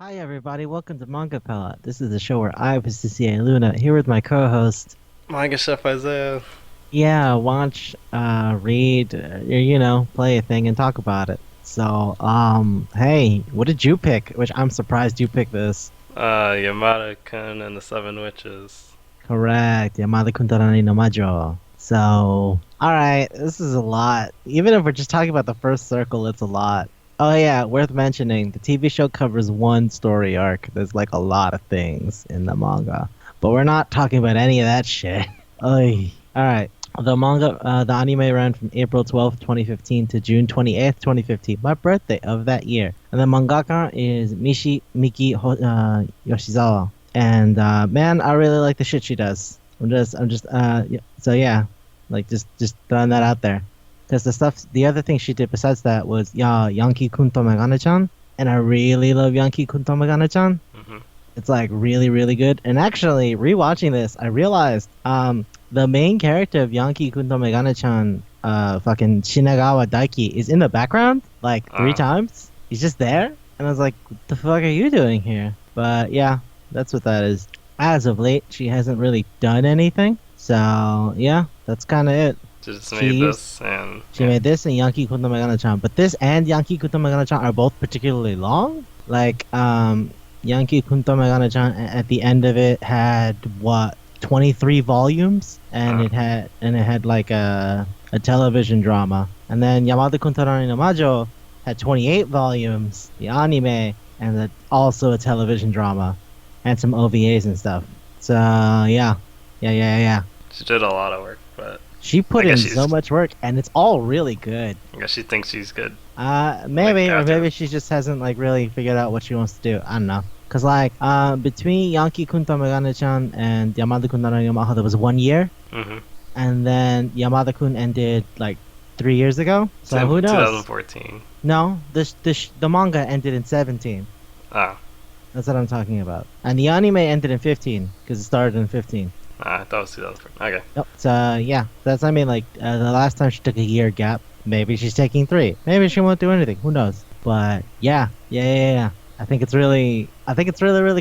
Hi everybody, welcome to Manga Palate. This is the show where I, Pasticia Luna, here with my co-host. Manga Chef Isaiah. Yeah, watch, read, play a thing and talk about it. So, hey, what did you pick? Which I'm surprised you picked this. Yamada-kun and the Seven Witches. Correct, Yamada-kun no Majo. So, alright, this is a lot. Even if we're just talking about the first circle, it's a lot. Oh yeah, worth mentioning, the TV show covers one story arc. There's like a lot of things in the manga. But we're not talking about any of that shit. Oy. Alright. The anime ran from April 12th, 2015 to June 28th, 2015, my birthday of that year. And the mangaka is Yoshizawa. And man, I really like the shit she does. So yeah, like just throwing that out there. Because the other thing she did besides that was Yankee Kunto Megane-chan, and I really love Yankee Kunto Megane-chan. Mm-hmm. It's like really, really good. And actually, rewatching this, I realized the main character of Yankee Kunto Megane-chan, fucking Shinagawa Daiki, is in the background like three times. He's just there, and I was like, "What the fuck are you doing here?" But yeah, that's what that is. As of late, she hasn't really done anything. So yeah, that's kind of it. She just made this and... She made this and Yankee Kunto Megane-chan. But this and Yankee Kunto Megane-chan are both particularly long. Like, Yankee Kunto Megane-chan at the end of it had, 23 volumes? And it had like a television drama. And then Yamada-kun no Majo had 28 volumes, the anime, and also a television drama. And some OVAs and stuff. So, yeah. She did a lot of work, but... She put in so much work, and it's all really good. I guess she thinks she's good. Maybe, or maybe she just hasn't like really figured out what she wants to do. I don't know. Cause like, between Yankee Kunto Megane-chan and Yamada-kun no Majo, there was 1 year, and then Yamada-kun ended like 3 years ago. So who knows? 2014. No, the manga ended in 17. Oh. That's what I'm talking about. And the anime ended in 15 because it started in 15. I thought it was 2004. Okay. Yep. So yeah, that's the last time she took a year gap. Maybe she's taking 3. Maybe she won't do anything. Who knows? But yeah. I think it's really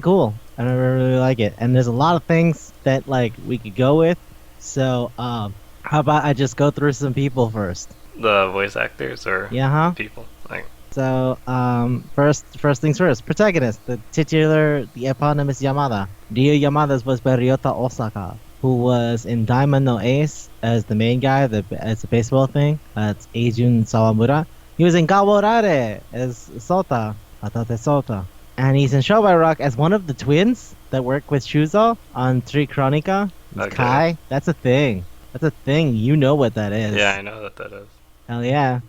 cool. I really like it. And there's a lot of things that like we could go with. So how about I just go through some people first? The voice actors or people? Like. So, first things first. Protagonist, the eponymous Yamada. Ryu Yamada's was by Ryota Osaka, who was in Diamond no Ace as the main guy, as the baseball thing. That's Eijun Sawamura. He was in Gaworare as Sota, Atate Sota. And he's in Shobai Rock as one of the twins that work with Shuzo on Tree Chronica. Okay. Kai. That's a thing. You know what that is. Yeah, I know what that is. Hell yeah.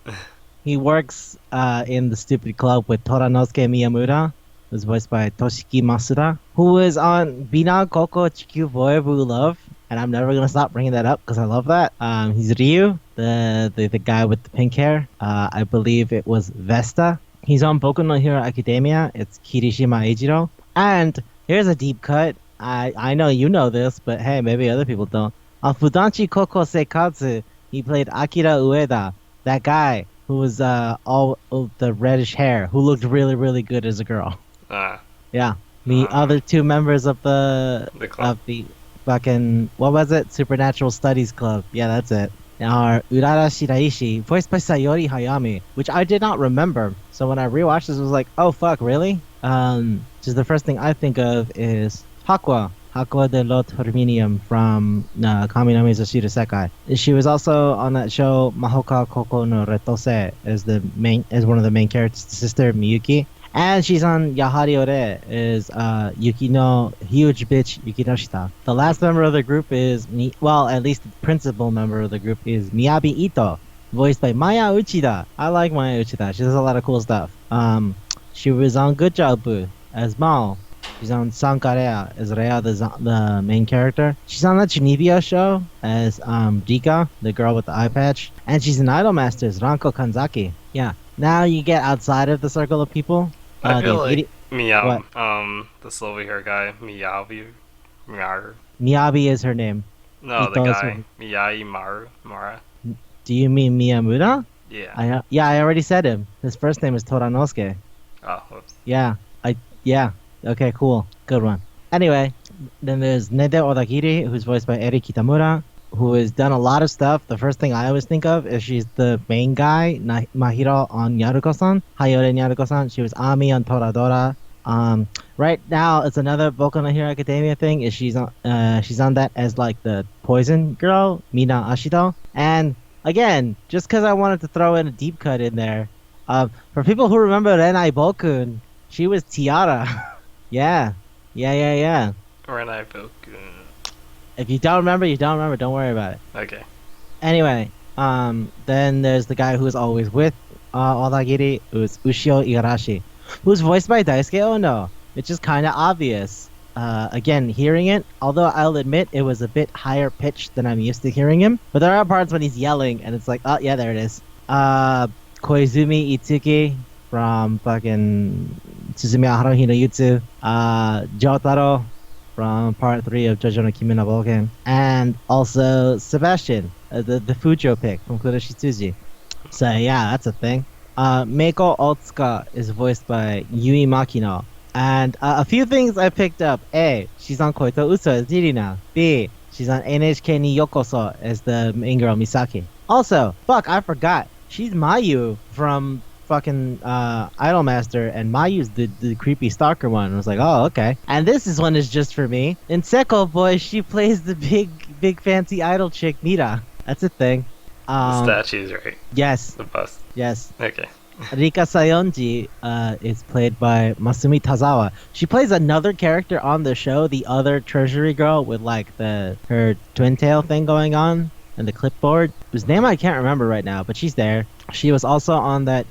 He works in the stupid club with Toranosuke Miyamura, who's voiced by Toshiki Masuda, who is on Bina Koko Chikyu Voebu Love, and I'm never gonna stop bringing that up because I love that. He's Ryu, the guy with the pink hair. I believe it was Vesta. He's on Boku no Hero Academia. It's Kirishima Eijiro. And here's a deep cut. I know you know this, but hey, maybe other people don't. On Fudanchi Koko Seikatsu, he played Akira Ueda, that guy who was all the reddish hair, who looked really, really good as a girl. Yeah. The other two members of the club. Of the fucking, what was it? Supernatural Studies Club. Yeah, that's it. Are Urara Shiraishi, voiced by Sayori Hayami, which I did not remember. So when I rewatched this, I was like, oh fuck, really? Just the first thing I think of is Hakwa, Hako de lo Terminium from Kami no Mizoshiro Sekai. She was also on that show Mahoka Koko no Retose as one of the main characters, sister Miyuki. And she's on Yahari Ore is Yuki no huge bitch Yuki no Shita. The last member of the group is at least the principal member of the group is Miyabi Ito, voiced by Maya Uchida. I like Maya Uchida. She does a lot of cool stuff. She was on Good Job Boo as Mao. She's on Sankarea as Rea, the main character. She's on the Chunibyo show as Rika, the girl with the eye patch. And she's an Idol Master as Ranko Kanzaki. Yeah. Now you get outside of the circle of people. I feel like What? the silver hair guy, Miyabi. Miyabi is her name. No, the Ito is guy, her- Miyai Mara. Do you mean Miyamura? Yeah. I already said him. His first name is Toranosuke. Oh, whoops. Yeah. Okay, cool. Good one. Anyway, then there's Nede Odagiri, who's voiced by Eri Kitamura, who has done a lot of stuff. The first thing I always think of is she's the main guy, Mahiro on Yaruko-san, Hayore Yaruko-san. She was Ami on Toradora. Right now, it's another Boku no Hero Academia thing. Is she's on that as like the poison girl, Mina Ashido. And again, just because I wanted to throw in a deep cut in there, for people who remember Renai Bokun, she was Tiara. Yeah. Renai Boku. If you don't remember, you don't remember. Don't worry about it. Okay. Anyway, then there's the guy who's always with Odagiri, who's Ushio Igarashi, who's voiced by Daisuke Ono, which is kind of obvious. Again, hearing it, although I'll admit it was a bit higher pitched than I'm used to hearing him, but there are parts when he's yelling, and it's like, oh yeah, there it is. Koizumi Itsuki from fucking Tsuzumi Haruhi no Yutsu, Jotaro from part 3 of JoJo no Kimi no Boken, and also Sebastian, the Fujo pick from Kuroshi Tsuji. So yeah, that's a thing. Meiko Otsuka is voiced by Yui Makino. And a few things I picked up. A, she's on Koito Uso as Jirina. B, she's on NHK ni Yokoso as the main girl Misaki. Also, I forgot. She's Mayu from fucking Idolmaster, and Mayu's the creepy stalker one. I was like, oh, okay. And this one is just for me. In Seko Boy, she plays the big fancy idol chick Mira. That's a thing. The statues, right? Yes. The bust. Yes. Okay. Rika Sayonji is played by Masumi Tazawa. She plays another character on the show, the other treasury girl with like her twin tail thing going on and the clipboard, whose name I can't remember right now, but she's there. She was also on that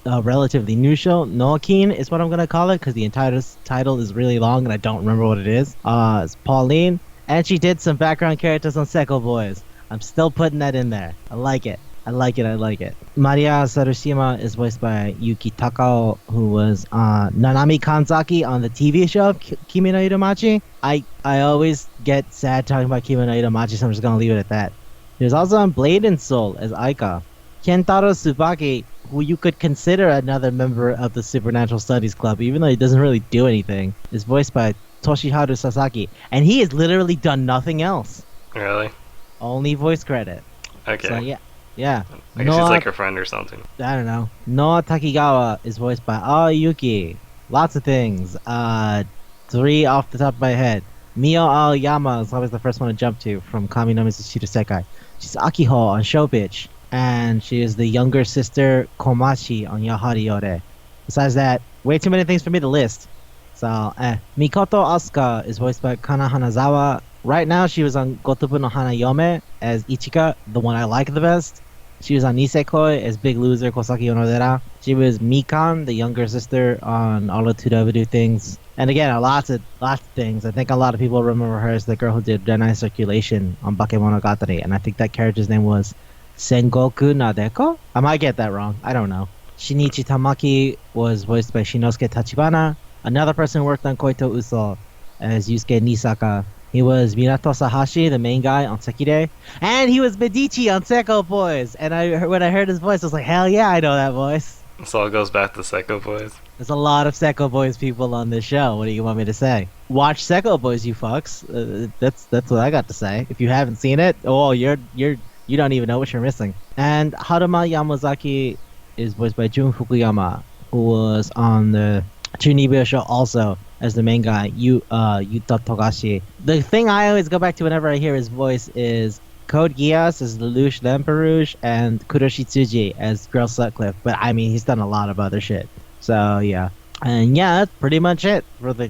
relatively new show, Nookin is what I'm gonna call it, because the entire title is really long and I don't remember what it is. It's Pauline, and she did some background characters on Seko Boys. I'm still putting that in there. I like it. Maria Sarushima is voiced by Yuki Takao, who was Nanami Kanzaki on the TV show Kimi no Iromachi. I always get sad talking about Kimi no Iromachi, so I'm just gonna leave it at that. He was also on Blade and Soul as Aika. Kentaro Tsubaki, who you could consider another member of the Supernatural Studies Club, even though he doesn't really do anything, is voiced by Toshiharu Sasaki, and he has literally done nothing else. Really? Only voice credit. Okay. So yeah. I guess she's like her friend or something. I don't know. Noah Takigawa is voiced by Aoyuki. Lots of things. 3 off the top of my head. Mio Aoyama is always the first one to jump to from Kami no Mizoshiro Sekai. She's Akiho on Show Bitch. And she is the younger sister Komachi on Yahari Ore. Besides that, way too many things for me to list. So, Mikoto Asuka is voiced by Kana Hanazawa. Right now, she was on Gotobu no Hanayome as Ichika, the one I like the best. She was on Nisekoi as Big Loser Kosaki Onodera. She was Mikan, the younger sister, on all the 2W things. And again, lots of things. I think a lot of people remember her as the girl who did Renai Circulation on Bakemonogatari, and I think that character's name was Sengoku Nadeko? I might get that wrong. I don't know. Shinichi Tamaki was voiced by Shinosuke Tachibana. Another person who worked on Koito Uso as Yusuke Nisaka. He was Minato Sahashi, the main guy on Sekire. And he was Medici on Seko Boys. And when I heard his voice, I was like, hell yeah, I know that voice. So it goes back to Seko Boys. There's a lot of Seko Boys people on this show. What do you want me to say? Watch Seko Boys, you fucks. That's what I got to say. If you haven't seen it, you don't even know what you're missing. And Haruma Yamazaki is voiced by Jun Fukuyama, who was on the Chunibyo show also as the main guy, Yuta Togashi. The thing I always go back to whenever I hear his voice is Code Geass as Lelouch Lamperouge and Kuroshi Tsuji as Girl Sutcliffe. But I mean, he's done a lot of other shit. So yeah. And yeah, that's pretty much it for the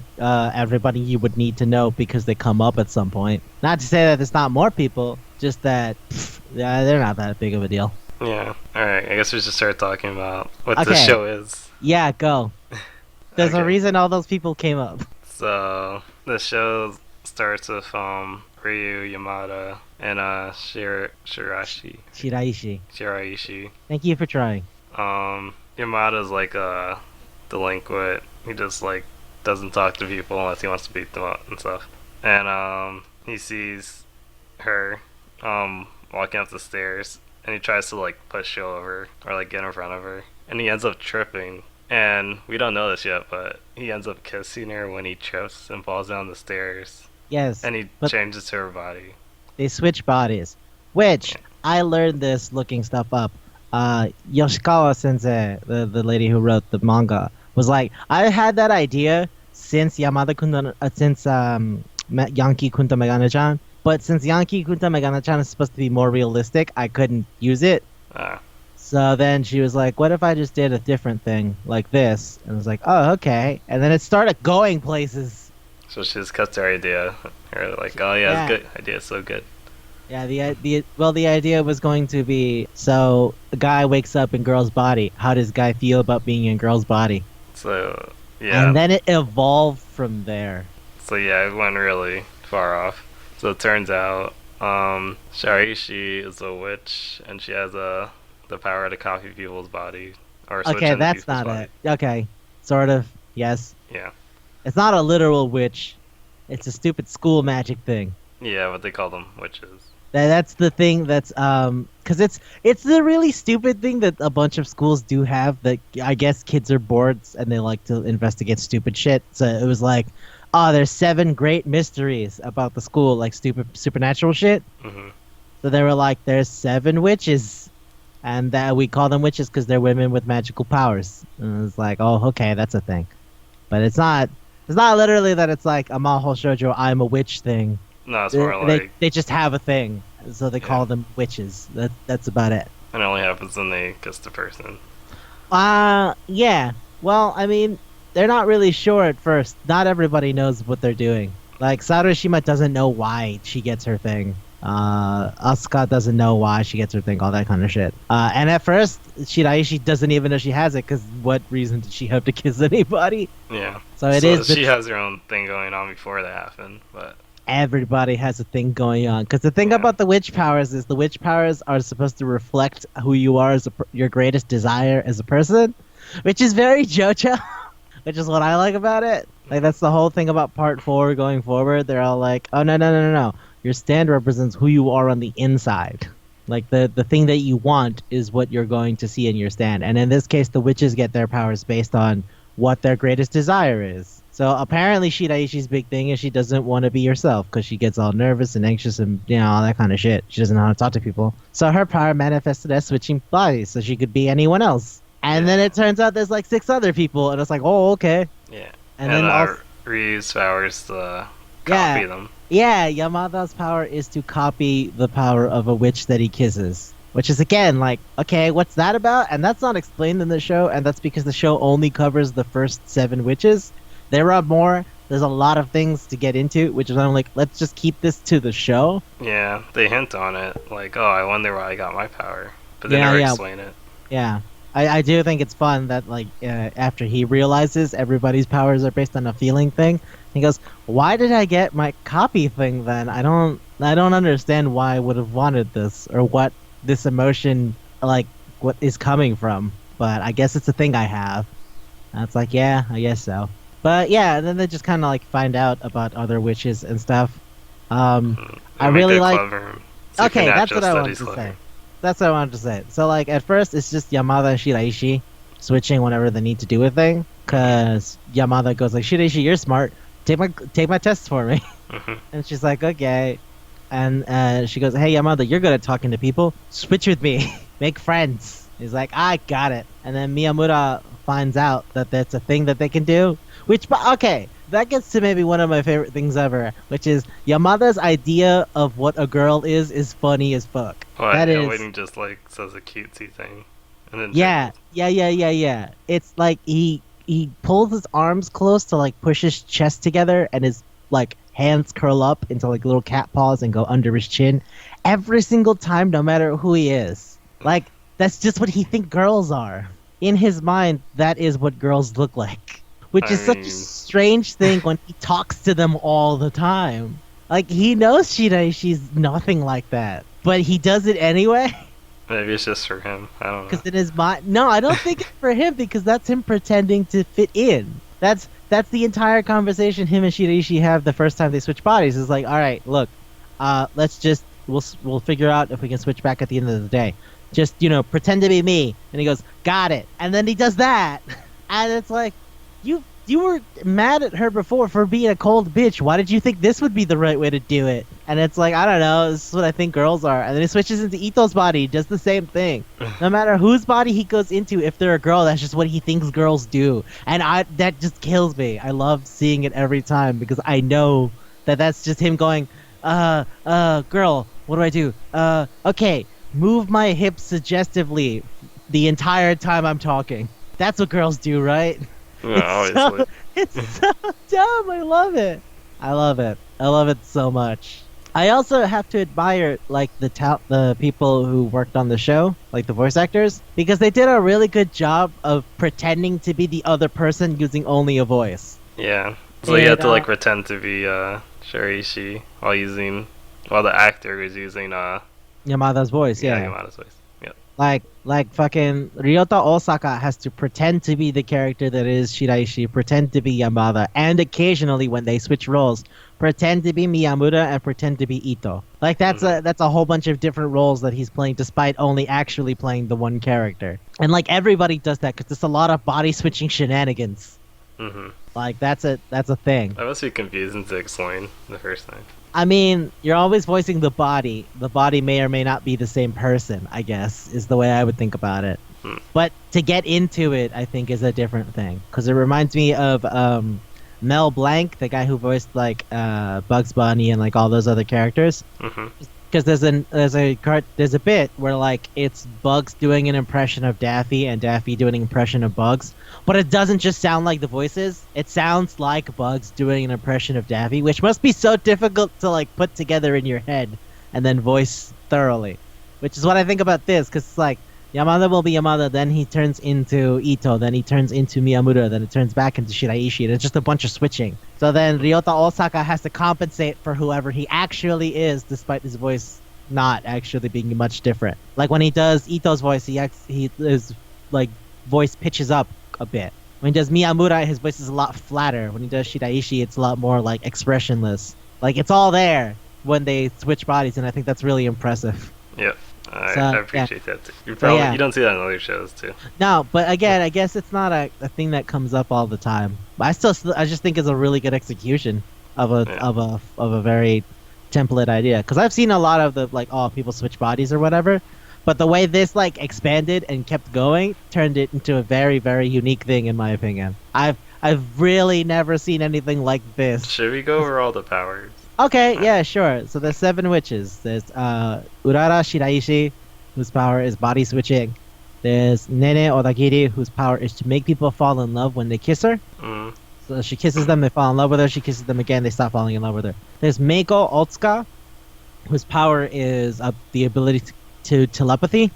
everybody you would need to know because they come up at some point. Not to say that there's not more people, just that yeah, they're not that big of a deal. Yeah. Alright, I guess we should start talking about what Okay. this show is. Yeah, go. There's a Okay. reason all those people came up. So, the show starts with Ryu Yamada and Shiraishi. Shiraishi. Thank you for trying. Yamada's like a delinquent. He just like doesn't talk to people unless he wants to beat them up and stuff. And he sees her walking up the stairs, and he tries to like push her over or like get in front of her, and he ends up tripping. And we don't know this yet, but he ends up kissing her when he trips and falls down the stairs. Yes, And he but changes to her body. they switch bodies, which I learned this looking stuff up. Yoshikawa Sensei, the lady who wrote the manga, was like, I had that idea since Yamada-kun, since Yankee Kunta Megane-chan, but since Yankee Kunta Megane-chan is supposed to be more realistic, I couldn't use it. Uh, So then she was like, what if I just did a different thing like this? And I was like, oh, okay. And then it started going places. so she just cuts her idea. Or like, oh yeah, it's good. Idea, so good. Yeah, the idea was going to be, so a guy wakes up in girl's body. How does guy feel about being in girl's body? So yeah. And then it evolved from there. So yeah, it went really far off. So it turns out, Shiraishi is a witch, and she has the power to copy people's body or switch Okay, into that's people's not body. it. Okay, sort of, yes. Yeah. It's not a literal witch. It's a stupid school magic thing. Yeah, what they call them witches. That's the thing that's because it's the really stupid thing that a bunch of schools do have, that I guess kids are bored and they like to investigate stupid shit. So it was like, oh, there's 7 great mysteries about the school, like stupid supernatural shit. Hmm. So they were like, there's 7 witches, and that we call them witches because they're women with magical powers. And it's like, oh, okay, that's a thing, but it's not. It's not literally that it's like a Maho Shoujo, I'm a witch thing. No, it's more like They just have a thing, so they call them witches. That's about it. it only happens when they kiss the person. Yeah. Well, I mean, they're not really sure at first. Not everybody knows what they're doing. Like, Sarushima doesn't know why she gets her thing. Asuka doesn't know why she gets her thing, all that kind of shit. And at first, Shiraishi doesn't even know she has it, because what reason did she have to kiss anybody? Yeah. So it is. She has her own thing going on before that happened, but Everybody has a thing going on. Because the thing Yeah. about the witch powers is the witch powers are supposed to reflect who you are as your greatest desire as a person, which is very JoJo, which is what I like about it. Like, that's the whole thing about part 4 going forward. They're all like, oh, no. Your stand represents who you are on the inside. Like, the thing that you want is what you're going to see in your stand. And in this case, the witches get their powers based on what their greatest desire is. So apparently Shiraishi's big thing is she doesn't want to be herself because she gets all nervous and anxious and, you know, all that kind of shit. She doesn't know how to talk to people. So her power manifested as switching bodies so she could be anyone else. And then it turns out there's like 6 other people, and it's like, oh, okay. yeah. And then also, Ryu's powers to Yeah. copy them. yeah, Yamada's power is to copy the power of a witch that he kisses. Which is, again, like, okay, what's that about? And that's not explained in the show, and that's because the show only covers the first 7 witches. There are more. There's a lot of things to get into, which is I'm like, let's just keep this to the show. Yeah, they hint on it, like, oh, I wonder why I got my power, but they Yeah, never yeah. explain it. Yeah. I do think it's fun that, like, after he realizes everybody's powers are based on a feeling thing, he goes, why did I get my copy thing then? I don't understand why I would have wanted this, or what this emotion, like, what is coming from. But I guess it's a thing I have. And it's like, yeah, I guess so. But yeah, and then they just kind of like find out about other witches and stuff. I They make really it like. clever. Okay, that's Supernatural what I wanted studies to clever. say. That's what I wanted to say. So like at first it's just Yamada and Shiraishi switching whenever they need to do a thing, cause Yamada goes like, Shiraishi, you're smart. Take my test for me. Mhm. And she's like, okay. And she goes, hey Yamada, you're good at talking to people. Switch with me. Make friends. He's like, I got it. And then Miyamura finds out that that's a thing that they can do. Which, okay, that gets to maybe one of my favorite things ever, which is Yamada's idea of what a girl is funny as fuck. What? That Yeah, is, Wayne just like says a cutesy thing, and then yeah, changes. yeah. It's like he pulls his arms close to like push his chest together, and his like hands curl up into like little cat paws and go under his chin every single time, no matter who he is. Like that's just what he think girls are. In his mind, that is what girls look like. Which I is such a mean, strange thing when he talks to them all the time. Like he knows she's nothing like that, but he does it anyway. maybe it's just for him. I don't know. Because in his mind, no, I don't think it's for him because that's him pretending to fit in. That's the entire conversation him and Shiraishi have the first time they switch bodies. Is like, all right, look, let's just we'll figure out if we can switch back at the end of the day. Just pretend to be me, and he goes, got it, and then he does that, and it's like, you were mad at her before for being a cold bitch. Why did you think this would be the right way to do it? And it's like, I don't know, this is what I think girls are. And then he switches into Ito's body, does the same thing. No matter whose body he goes into, if they're a girl, that's just what he thinks girls do. And that just kills me. I love seeing it every time because I know that that's just him going, girl, what do I do? Okay, move my hips suggestively the entire time I'm talking. That's what girls do, right? Yeah, obviously. It's so dumb. I love it. I love it. I love it so much. I also have to admire like the people who worked on the show, like the voice actors, because they did a really good job of pretending to be the other person using only a voice. Yeah. So you have to like pretend to be Shiraishi while the actor is using Yamada's voice, yeah. Yamada's voice. Yeah. Like fucking Ryota Osaka has to pretend to be the character that is Shiraishi, pretend to be Yamada, and occasionally when they switch roles, pretend to be Miyamura and pretend to be Ito. Like that's a whole bunch of different roles that he's playing despite only actually playing the one character. And like everybody does that because there's a lot of body switching shenanigans. Mm-hmm. Like that's a thing. That must be confusing to explain the first time. I mean, you're always voicing the body. The body may or may not be the same person, I guess, is the way I would think about it. But to get into it, I think, is a different thing. Because it reminds me of Mel Blanc, the guy who voiced, like, Bugs Bunny and, like, all those other characters. Because there's a bit where, like, it's Bugs doing an impression of Daffy and Daffy doing an impression of Bugs. But it doesn't just sound like the voices. It sounds like Bugs doing an impression of Daffy, which must be so difficult to like put together in your head and then voice thoroughly. Which is what I think about this, because it's like Yamada will be Yamada, then he turns into Ito, then he turns into Miyamura, then it turns back into Shiraishi, and it's just a bunch of switching. So then Ryota Osaka has to compensate for whoever he actually is, despite his voice not actually being much different. Like when he does Ito's voice, his like voice pitches up a bit. When he does Miyamura, his voice is a lot flatter. When he does Shiraishi, it's a lot more like expressionless. Like it's all there when they switch bodies, and I think that's really impressive. Yeah, I appreciate that too. You don't see that in other shows too. No, but again, I guess it's not a thing that comes up all the time. But I just think it's a really good execution of a very template idea. Because I've seen a lot of the like, people switch bodies or whatever. But the way this like expanded and kept going turned it into a very, very unique thing, in my opinion. I've really never seen anything like this. Should we go over all the powers? Okay, yeah, sure. So there's 7 witches. There's Urara Shiraishi, whose power is body switching. There's Nene Odagiri, whose power is to make people fall in love when they kiss her. So she kisses them, they fall in love with her. She kisses them again, they stop falling in love with her. There's Meiko Otsuka, whose power is the ability to telepathy.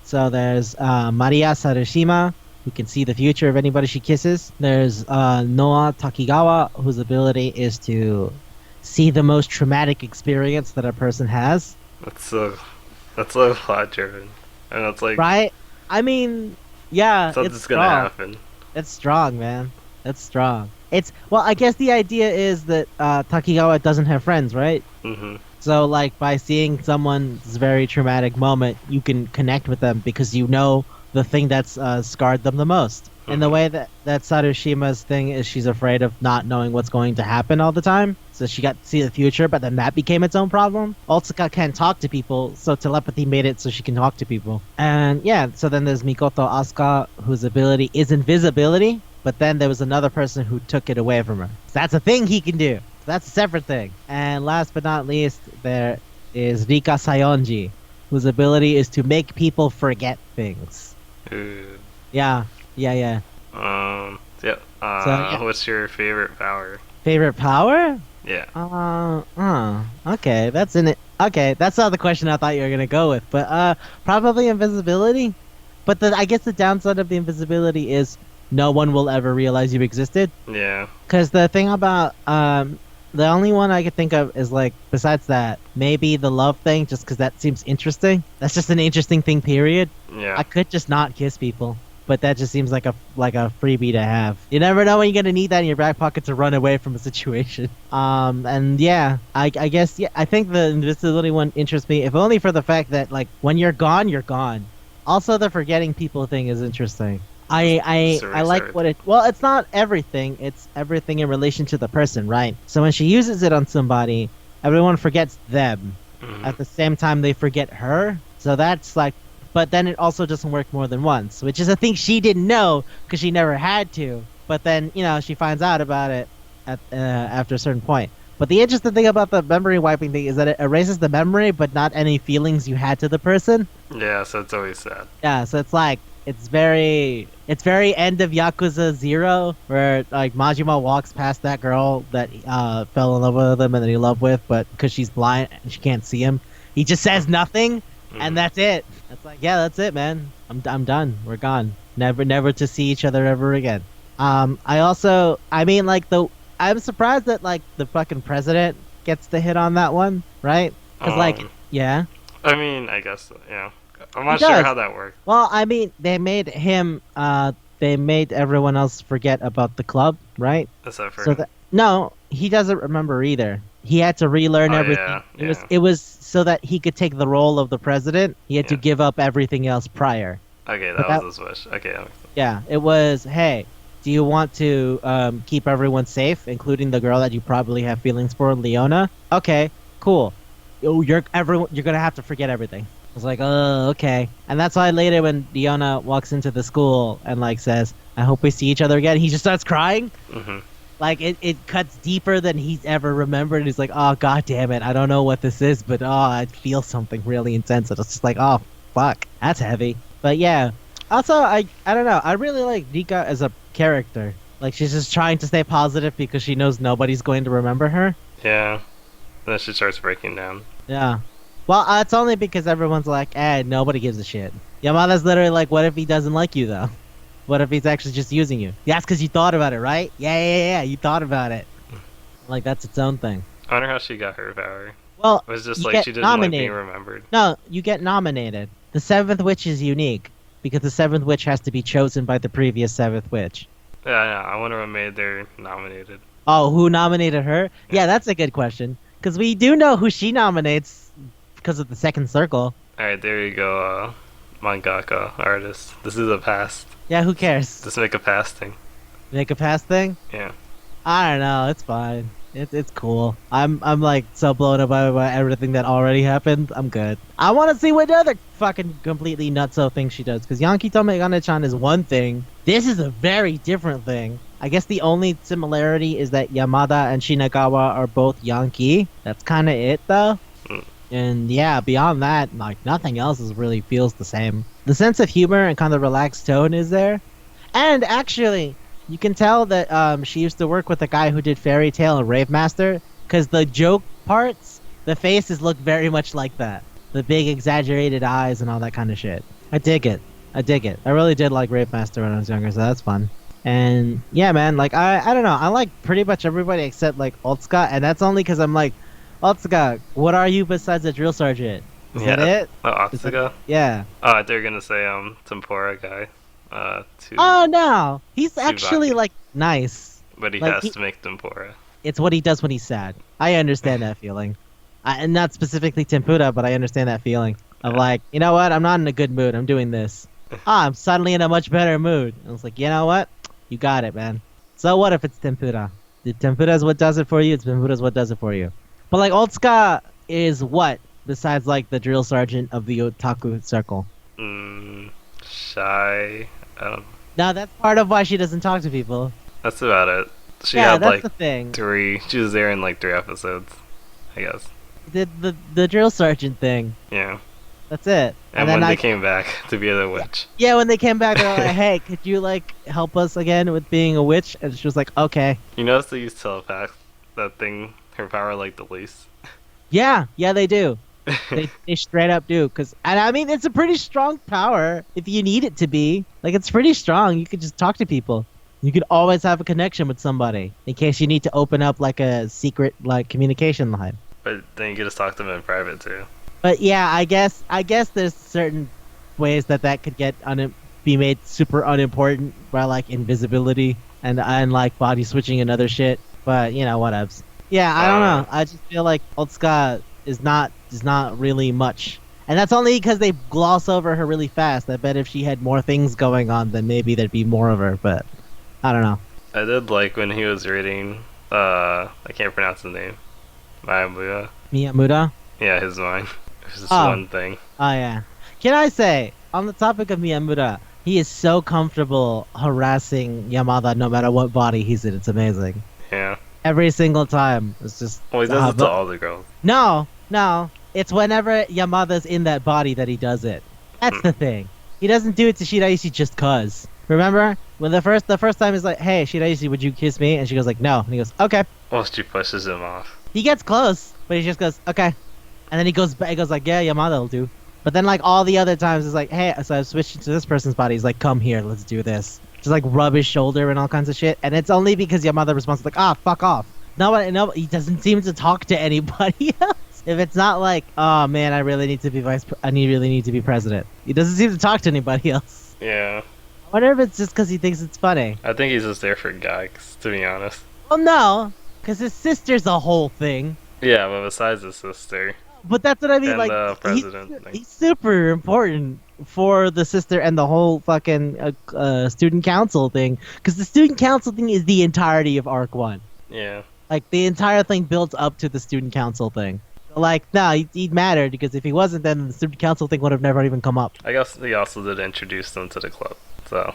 So there's Maria Sarushima, who can see the future of anybody she kisses. There's Noa Takigawa, whose ability is to see the most traumatic experience that a person has. That's so plot driven, and it's like, right? I mean, yeah, something's gonna happen. It's strong, man. It's strong. Well, I guess the idea is that Takigawa doesn't have friends, right? So, like, by seeing someone's very traumatic moment, you can connect with them because you know the thing that's scarred them the most. And the way that Sarushima's thing is she's afraid of not knowing what's going to happen all the time. So she got to see the future, but then that became its own problem. Otsuka can't talk to people, so telepathy made it so she can talk to people. And yeah, so then there's Mikoto Asuka, whose ability is invisibility. but then there was another person who took it away from her. So that's a thing he can do. That's a separate thing. And last but not least, there is Rika Sayonji, whose ability is to make people forget things. Ooh. Yeah, yeah, yeah. Yeah. So, yeah. What's your favorite power? Favorite power? Yeah. Okay, that's in it. Okay, that's not the question I thought you were gonna go with, but probably invisibility. But I guess the downside of the invisibility is no one will ever realize you existed. Yeah. Because the thing about the only one I could think of is like besides that maybe the love thing, just because that seems interesting. That's just an interesting thing. Period. Yeah. I could just not kiss people. But that just seems like a freebie to have. You never know when you're gonna need that in your back pocket to run away from a situation. And yeah, I guess I think the invisibility one interests me, if only for the fact that like when you're gone, you're gone. Also, the forgetting people thing is interesting. I like what it. Well, it's not everything. It's everything in relation to the person, right? So when she uses it on somebody, everyone forgets them. Mhm. At the same time, they forget her. So that's like. But then it also doesn't work more than once, which is a thing she didn't know because she never had to. But then, she finds out about it after a certain point. But the interesting thing about the memory wiping thing is that it erases the memory, but not any feelings you had to the person. Yeah, so it's always sad. Yeah, so it's like, it's very end of Yakuza 0, where like Majima walks past that girl that fell in love with him and then he loved with, but because she's blind and she can't see him, he just says nothing. And that's it. That's like, yeah, that's it, man. I'm done. We're gone. Never to see each other ever again. I'm surprised that like the fucking president gets the hit on that one, right? Because yeah. I mean, I guess so, yeah. I'm not He sure does. how that worked. Well, I mean, they made everyone else forget about the club, right? Except for So that no, he doesn't remember either. He had to relearn everything. Yeah, It was so that he could take the role of the president. He had to give up everything else prior. Okay, that was his wish. Okay, that makes sense. Yeah, it was. Hey, do you want to keep everyone safe, including the girl that you probably have feelings for, Leona? Okay, cool. Oh, you're gonna have to forget everything. I was like, oh, okay. And that's why later when Leona walks into the school and like says, "I hope we see each other again," he just starts crying. Mm-hmm. Like it cuts deeper than he's ever remembered. He's like, oh god damn it, I don't know what this is, but I feel something really intense. And it's just like, oh fuck, that's heavy. But yeah. Also, I don't know. I really like Rika as a character. Like she's just trying to stay positive because she knows nobody's going to remember her. Yeah. And then she starts breaking down. Yeah. Well, it's only because everyone's like, nobody gives a shit. Yamada's literally like, what if he doesn't like you though? What if he's actually just using you? Yeah, it's because you thought about it, right? Yeah, you thought about it. Like, that's its own thing. I wonder how she got her power. Well, It was just you like get she didn't nominated. like being remembered. No, you get nominated. The 7th witch is unique, because the 7th witch has to be chosen by the previous 7th witch. Yeah, I wonder what made her nominated. Oh, who nominated her? Yeah, that's a good question. Because we do know who she nominates because of the second circle. Alright, there you go, mangaka artist. This is a past. Yeah, who cares? Just make a past thing. Make a pass thing? Yeah. I don't know. It's fine. It's cool. I'm like so blown up by everything that already happened. I'm good. I want to see what other fucking completely nutso thing she does. Because Yankee Tomegane-chan is one thing. This is a very different thing. I guess the only similarity is that Yamada and Shinagawa are both Yankee. That's kind of it though. Mm. And yeah, beyond that, like nothing else really feels the same. The sense of humor and kind of relaxed tone is there. And actually, you can tell that she used to work with the guy who did Fairy Tail and Rave Master, because the joke parts, the faces look very much like that. The big exaggerated eyes and all that kind of shit. I dig it. I really did like Rave Master when I was younger, so that's fun. And yeah, man, like I don't know, I like pretty much everybody except like Otsuka, and that's only because I'm like, Otsuka, what are you besides a drill sergeant? Is that it? Oh, Otsuka? Yeah. Oh, they're gonna say tempura guy. Oh no, he's actually like nice. But he like, has to make tempura. It's what he does when he's sad. I understand that feeling. And not specifically tempura, but I understand that feeling of like, you know what? I'm not in a good mood. I'm doing this. I'm suddenly in a much better mood. And it's like, you know what? You got it, man. So what if it's tempura? The tempura is what does it for you. It's tempura is what does it for you. But like Otsuka is what besides like the drill sergeant of the otaku circle? Shy. I don't. Now that's part of why she doesn't talk to people. That's about it. She Yeah, had that's like the thing. three. She was there in like 3 episodes, I guess. The drill sergeant thing. Yeah. That's it. And And then when they I came back to be the witch. yeah, when they came back, they're like, "Hey, could you like help us again with being a witch?" And she was like, "Okay." You notice they use telepath. That thing, her power like the least. Yeah, yeah, they do. They straight up do. Cause and I mean, it's a pretty strong power if you need it to be. Like it's pretty strong. You could just talk to people. You could always have a connection with somebody in case you need to open up like a secret like communication line. But then you get to talk to them in private too. But yeah, I guess there's certain ways that could get be made super unimportant by like invisibility and like body switching and other shit. But you know whatevs. Yeah, I don't know. I just feel like Otsuka is not really much, and that's only because they gloss over her really fast. I bet if she had more things going on, then maybe there'd be more of her. But I don't know. I did like when he was reading. I can't pronounce his name. Majo. Miyamoto. Yeah, his mind. It's just Oh. one thing. Oh yeah. Can I say on the topic of Miyamoto, he is so comfortable harassing Yamada no matter what body he's in. It's amazing. Yeah. Every single time. It's just Well, he does it to all the girls. no, no. It's whenever Yamada's in that body that he does it. That's the thing. He doesn't do it to Shiraishi just cause. Remember when the first time he's like, "Hey, Shiraishi, would you kiss me?" And she goes like, "No." And he goes, "Okay." Well, she pushes him off. He gets close, but he just goes, "Okay." And then he goes back. He goes like, "Yeah, Yamada will do." But then like all the other times, it's like, "Hey," so I've switched to this person's body. He's like, "Come here, let's do this." Just like rub his shoulder and all kinds of shit. And it's only because Yamada responds like, "Ah, fuck off." No, he doesn't seem to talk to anybody else. If it's not like, "Oh man, I really need to be really need to be president." He doesn't seem to talk to anybody else. Yeah. I wonder if it's just because he thinks it's funny. I think he's just there for gags, to be honest. Well, no, because his sister's a whole thing. Yeah, but besides his sister But that's what I mean. and Like, the president thing. he's super important for the sister and the whole fucking student council thing. Because the student council thing is the entirety of Arc 1. Yeah. Like, the entire thing builds up to the student council thing. So, like, no, he'd mattered because if he wasn't, then the student council thing would have never even come up. I guess he also did introduce them to the club. So,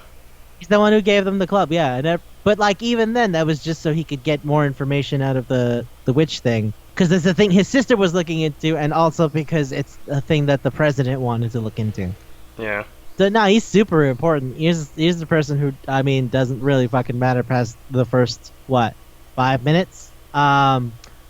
He's the one who gave them the club, yeah. But, like, even then, that was just so he could get more information out of the witch thing. Because it's the thing his sister was looking into, and also because it's a thing that the president wanted to look into. yeah. So no, he's super important. He's the person who, I mean, doesn't really fucking matter past the first what 5 minutes.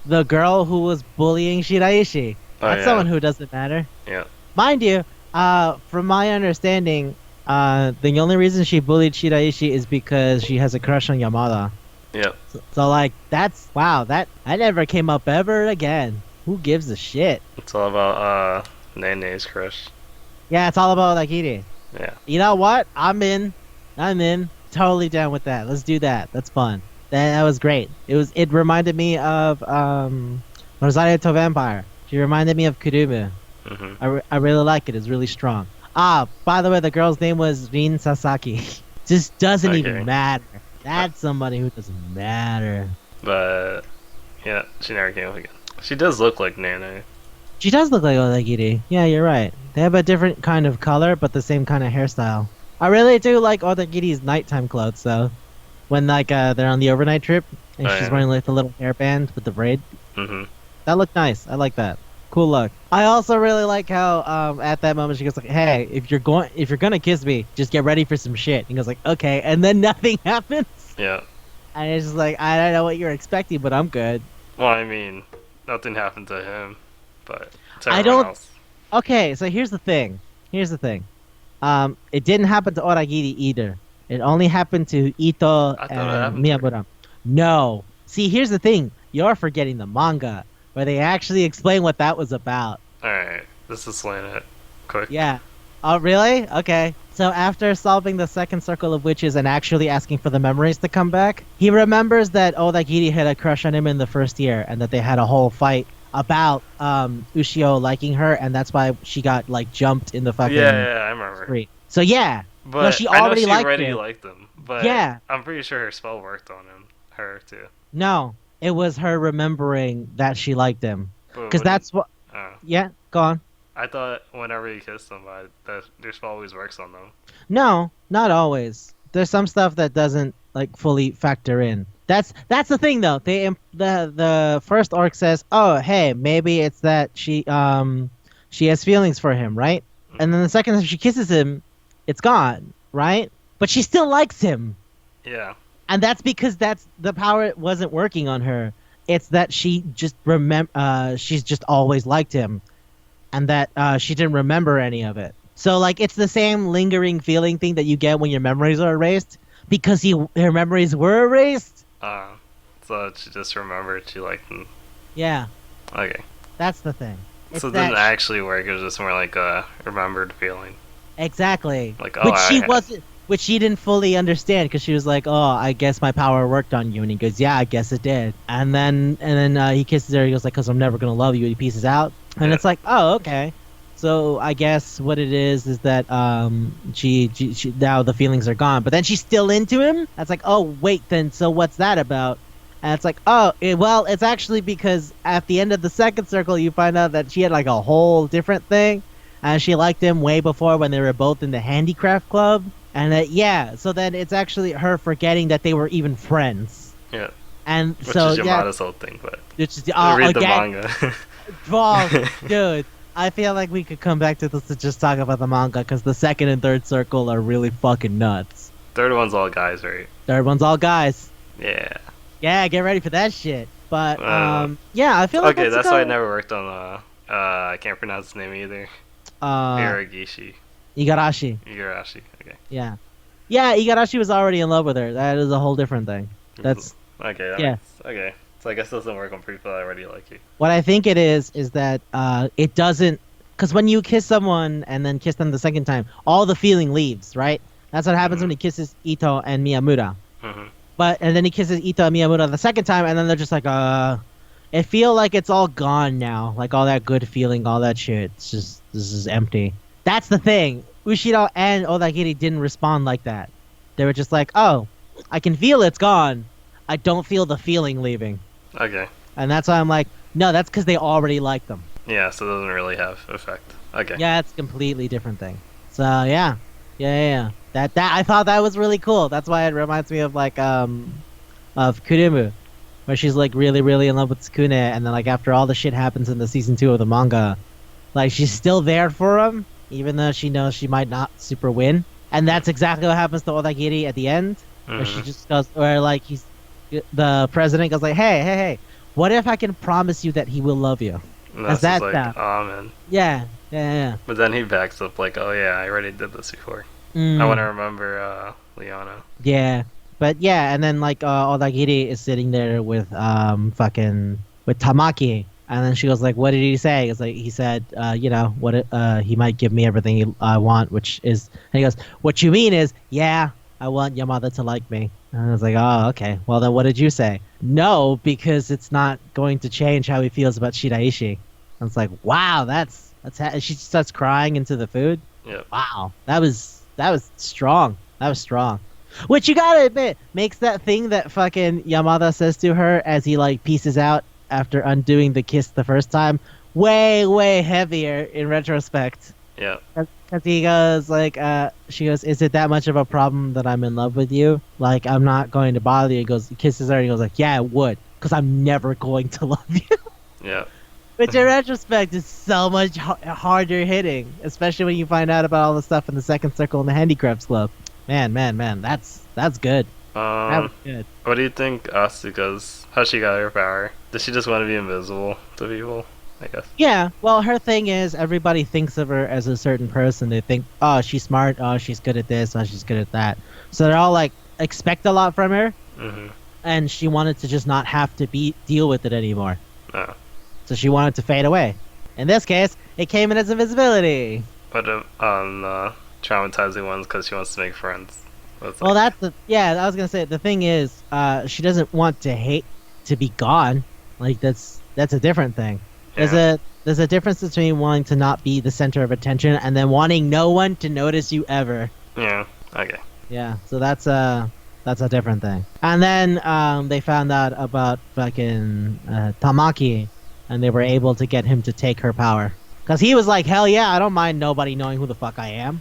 The girl who was bullying Shiraishi. Oh, That's yeah. someone who doesn't matter. Yeah. Mind you, from my understanding, the only reason she bullied Shiraishi is because she has a crush on Yamada. Yep. So like, that's wow. That never came up ever again. Who gives a shit? It's all about Nene's crush. Yeah, it's all about Akiri. Yeah. You know what? I'm in. Totally down with that. Let's do that. That's fun. That was great. It reminded me of Rosario to Vampire. She reminded me of Kurumu. I really like it. It's really strong. Ah, by the way, the girl's name was Rin Sasaki. Just doesn't Okay. even matter. That's somebody who doesn't matter. But yeah, she never came up again. She does look like Nene. She does look like Odagiri. Yeah, you're right. They have a different kind of color, but the same kind of hairstyle. I really do like Odagiri's nighttime clothes, though. When like they're on the overnight trip, and Oh, she's yeah. wearing like the little hairband with the braid. Mm-hmm. That looked nice. I like that. Cool look. I also really like how at that moment she goes like, "Hey, if you're gonna kiss me, just get ready for some shit." He goes like, "Okay," and then nothing happens. Yeah. And it's just like, I don't know what you're expecting, but I'm good. Well, I mean, nothing happened to him, but to I everyone don't- else. Okay, so here's the thing. It didn't happen to Oragiri either. It only happened to Ito I thought it and happened to her. Miyamura. No. See, here's the thing. You're forgetting the manga, where they actually explain what that was about. Alright, let's explain it quick. Yeah. Oh, really? Okay. So after solving the second circle of witches and actually asking for the memories to come back, he remembers that Odagiri had a crush on him in the first year, and that they had a whole fight about Ushio liking her, and that's why she got like jumped in the fucking Yeah, I remember. street. So yeah. But she I know already she liked already him. liked him. But Yeah. I'm pretty sure her spell worked on her too. No, it was her remembering that she liked him. But Because when- that's what. uh, Yeah, go on. I thought whenever you kiss somebody, that their spell always works on them. No, not always. there's some stuff that doesn't like fully factor in. That's the thing though. The first arc says, "Oh, hey, maybe it's that she has feelings for him, right?" And then the second time she kisses him, it's gone, right? But she still likes him. Yeah. And that's because that's the power wasn't working on her. It's that she just she's just always liked him, and that she didn't remember any of it. So like it's the same lingering feeling thing that you get when your memories are erased because her memories were erased. Uh, so she just remembered she liked him. Yeah, Okay. that's the thing. It's So it that didn't actually work. It was just more like a remembered feeling. exactly, Like, oh, which she I- wasn't, which she didn't fully understand because she was like, "Oh, I guess my power worked on you," and he goes, "Yeah, I guess it did." And then he kisses her. He goes like, "Cause I'm never gonna love you." He pieces out, and Yeah. it's like, "Oh, okay." So I guess what it is that she now the feelings are gone, but then she's still into him. That's like, oh wait, then so what's that about? And it's like, oh, well, it's actually because at the end of the second circle, you find out that she had like a whole different thing, and she liked him way before when they were both in the handicraft club, and yeah, so then it's actually her forgetting that they were even friends, Yeah. and Which so is yeah, Yamada's whole thing, but it's just read the again, manga. oh, dude. I feel like we could come back to this to just talk about the manga because the second and third circle are really fucking nuts. Third one's all guys, right? Third one's all guys. Yeah. Yeah, get ready for that shit. But Uh, yeah, I feel like Okay, that's why I Otsuka- never worked on I can't pronounce his name either. Iragishi. Igarashi. Igarashi. Okay. Yeah, yeah, Igarashi was already in love with her. That is a whole different thing. That's Okay. yeah. Okay. So I guess it doesn't work on people that already like you. What I think it is that it doesn't, because when you kiss someone and then kiss them the second time, all the feeling leaves, right? That's what happens when he kisses Ito and Miyamura. Mm-hmm. And then he kisses Ito and Miyamura the second time, and then they're just like, it feel like it's all gone now. Like all that good feeling, all that shit. It's just this is empty. That's the thing. Ushiro and Odagiri didn't respond like that. They were just like, oh, I can feel it's gone. I don't feel the feeling leaving. Okay. And that's why I'm like, no, that's because they already like them. Yeah, so it doesn't really have effect. Okay. Yeah, it's a completely different thing. So yeah. That I thought that was really cool. That's why it reminds me of like of Kurumu, where she's like really really in love with Tsukune, and then like after all the shit happens in the season 2 of the manga, like she's still there for him, even though she knows she might not super win. And that's exactly what happens to Odagiri at the end, where she Mhm. just goes, or like the president goes like, hey, what if I can promise you that he will love you? And How's that's that just like, sound? oh man. Yeah. But then he backs up like, oh yeah, I already did this before. Mm. I want to remember Liana. Yeah, but yeah, and then like Odagiri is sitting there with with Tamaki, and then she goes like, "What did he say?" It's like he said, he might give me everything I want, which is, and he goes, "What you mean is, yeah, I want Yamada to like me." And I was like, "Oh, okay. Well then, what did you say?" No, because it's not going to change how he feels about Shiraishi. I was like, "Wow, she starts crying into the food." Yep. Wow, that was strong. That was strong. Which you gotta admit makes that thing that fucking Yamada says to her as he like pieces out after undoing the kiss the first time way heavier in retrospect. Yep. Because he goes like, she goes, "Is it that much of a problem that I'm in love with you? Like I'm not going to bother you." He kisses her and he goes like, "Yeah, it would, because I'm never going to love you." Yep. Which in retrospect is so much harder hitting, especially when you find out about all the stuff in the second circle in the handicrafts club. Man, that's good. That was good. What do you think Asuka's, how she got her power? Does she just want to be invisible to people? I guess. Yeah, well, her thing is everybody thinks of her as a certain person. They think, oh, she's smart, oh, she's good at this, oh, she's good at that. So they're all like, expect a lot from her, Mm-hmm. and she wanted to just not have to deal with it anymore. Oh. So she wanted to fade away. In this case, it came in as invisibility. But on traumatizing ones because she wants to make friends. That's Well, like, I was gonna say the thing is, she doesn't want to be gone. Like that's a different thing. yeah. There's a difference between wanting to not be the center of attention and then wanting no one to notice you ever. Yeah. Okay. Yeah, so that's a different thing. And then they found out about fucking Tamaki, and they were able to get him to take her power. Cause he was like, hell yeah, I don't mind nobody knowing who the fuck I am.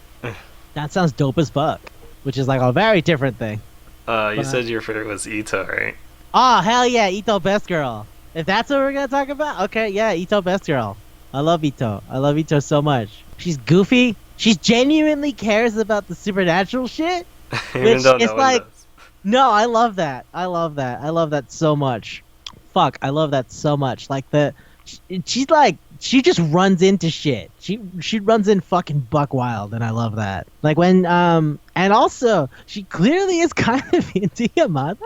That sounds dope as fuck. which is like a very different thing. You But said your favorite was Ito, right? oh hell yeah, Ito best girl. If that's what we're gonna talk about, okay, yeah, Ito best girl. I love Ito. I love Ito so much. She's goofy. She genuinely cares about the supernatural shit, Even which though is no one like, does. no, I love that. I love that. I love that so much. Fuck, I love that so much. Like she's like she just runs into shit. She runs in fucking buck wild, and I love that. Like when and also she clearly is kind of into Yamada,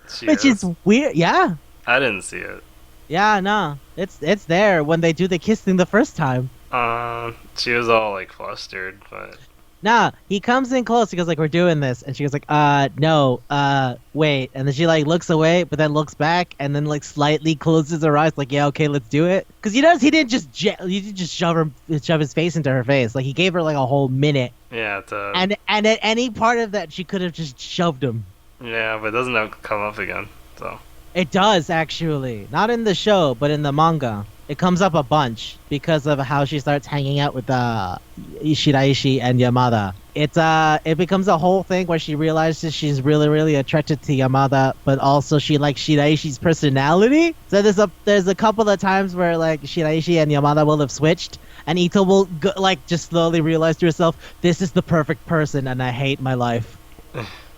She which is is. weird. Yeah, I didn't see it. yeah, no, it's there when they do the kiss thing the first time. She was all like flustered, but Nah, he comes in close. He goes like, "We're doing this," and she goes like, no, wait." And then she like looks away, but then looks back, and then like slightly closes her eyes, like, "Yeah, okay, let's do it." Because he knows he didn't just he didn't just shove his face into her face. Like he gave her like a whole minute, yeah, and at any part of that, she could have just shoved him. yeah, but it doesn't have come up again. So It does actually, not in the show, but in the manga. It comes up a bunch because of how she starts hanging out with Shiraishi and Yamada. It becomes a whole thing where she realizes she's really really attracted to Yamada, but also she likes Shiraishi's personality. So there's a couple of times where like Shiraishi and Yamada will have switched, and Ito will go, like just slowly realize to herself, this is the perfect person, and I hate my life.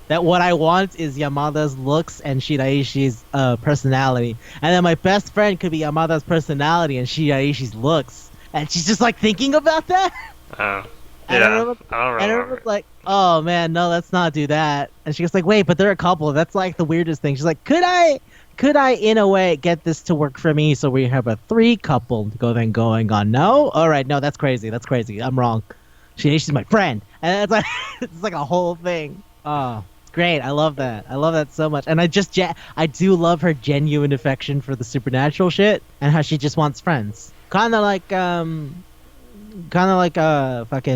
That what I want is Yamada's looks and Shiraishi's personality. And then my best friend could be Yamada's personality and Shiraishi's looks. And she's just like thinking about that. yeah, And I don't and I remember. remember like, oh man, no, let's not do that. And she goes like, wait, but they're a couple. That's like the weirdest thing. She's like, could I in a way get this to work for me so we have a 3 couple going on? No? All right, no, that's crazy. That's crazy. I'm wrong. She's my friend. And it's like it's like a whole thing. Oh. Great, I love that. I love that so much, and I do love her genuine affection for the supernatural shit, and how she just wants friends. Kind of like fucking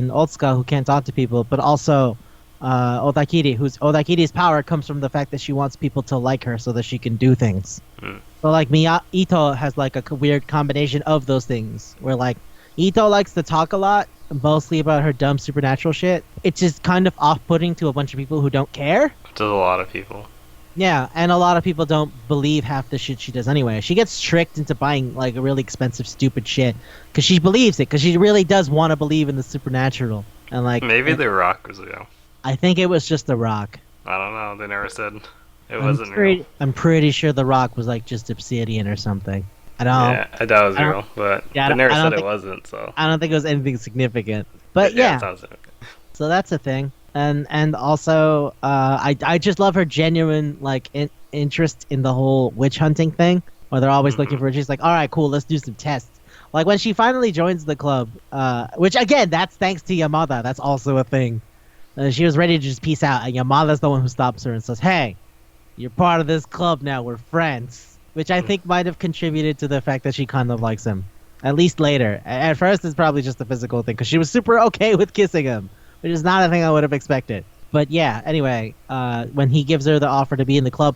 Otsuka who can't talk to people, but also Odakidi's power comes from the fact that she wants people to like her so that she can do things. Mm. So like Ito has like a weird combination of those things, where like Ito likes to talk a lot, mostly about her dumb supernatural shit. It's just kind of off-putting to a bunch of people who don't care. To a lot of people. Yeah, and a lot of people don't believe half the shit she does anyway. She gets tricked into buying like a really expensive, stupid shit because she believes it, because she really does want to believe in the supernatural. And like Maybe the rock was real. I think it was just the rock. I don't know. They never said it wasn't real. I'm pretty sure the rock was like just obsidian or something. I don't. Yeah, I doubt it was I don't- real, but Yeah, I they don't- never I don't said it think- wasn't. So I don't think it was anything significant. But it yeah, sounds okay. so that's a thing. And also I just love her genuine like interest in the whole witch hunting thing, where they're always looking for. She's like, all right, cool, let's do some tests. Like when she finally joins the club, which again, that's thanks to Yamada. That's also a thing. She was ready to just peace out, and Yamada's the one who stops her and says, "Hey, you're part of this club now. We're friends." Which I think might have contributed to the fact that she kind of likes him. At least later. At first, it's probably just a physical thing, because she was super okay with kissing him, which is not a thing I would have expected. But yeah, anyway, when he gives her the offer to be in the club,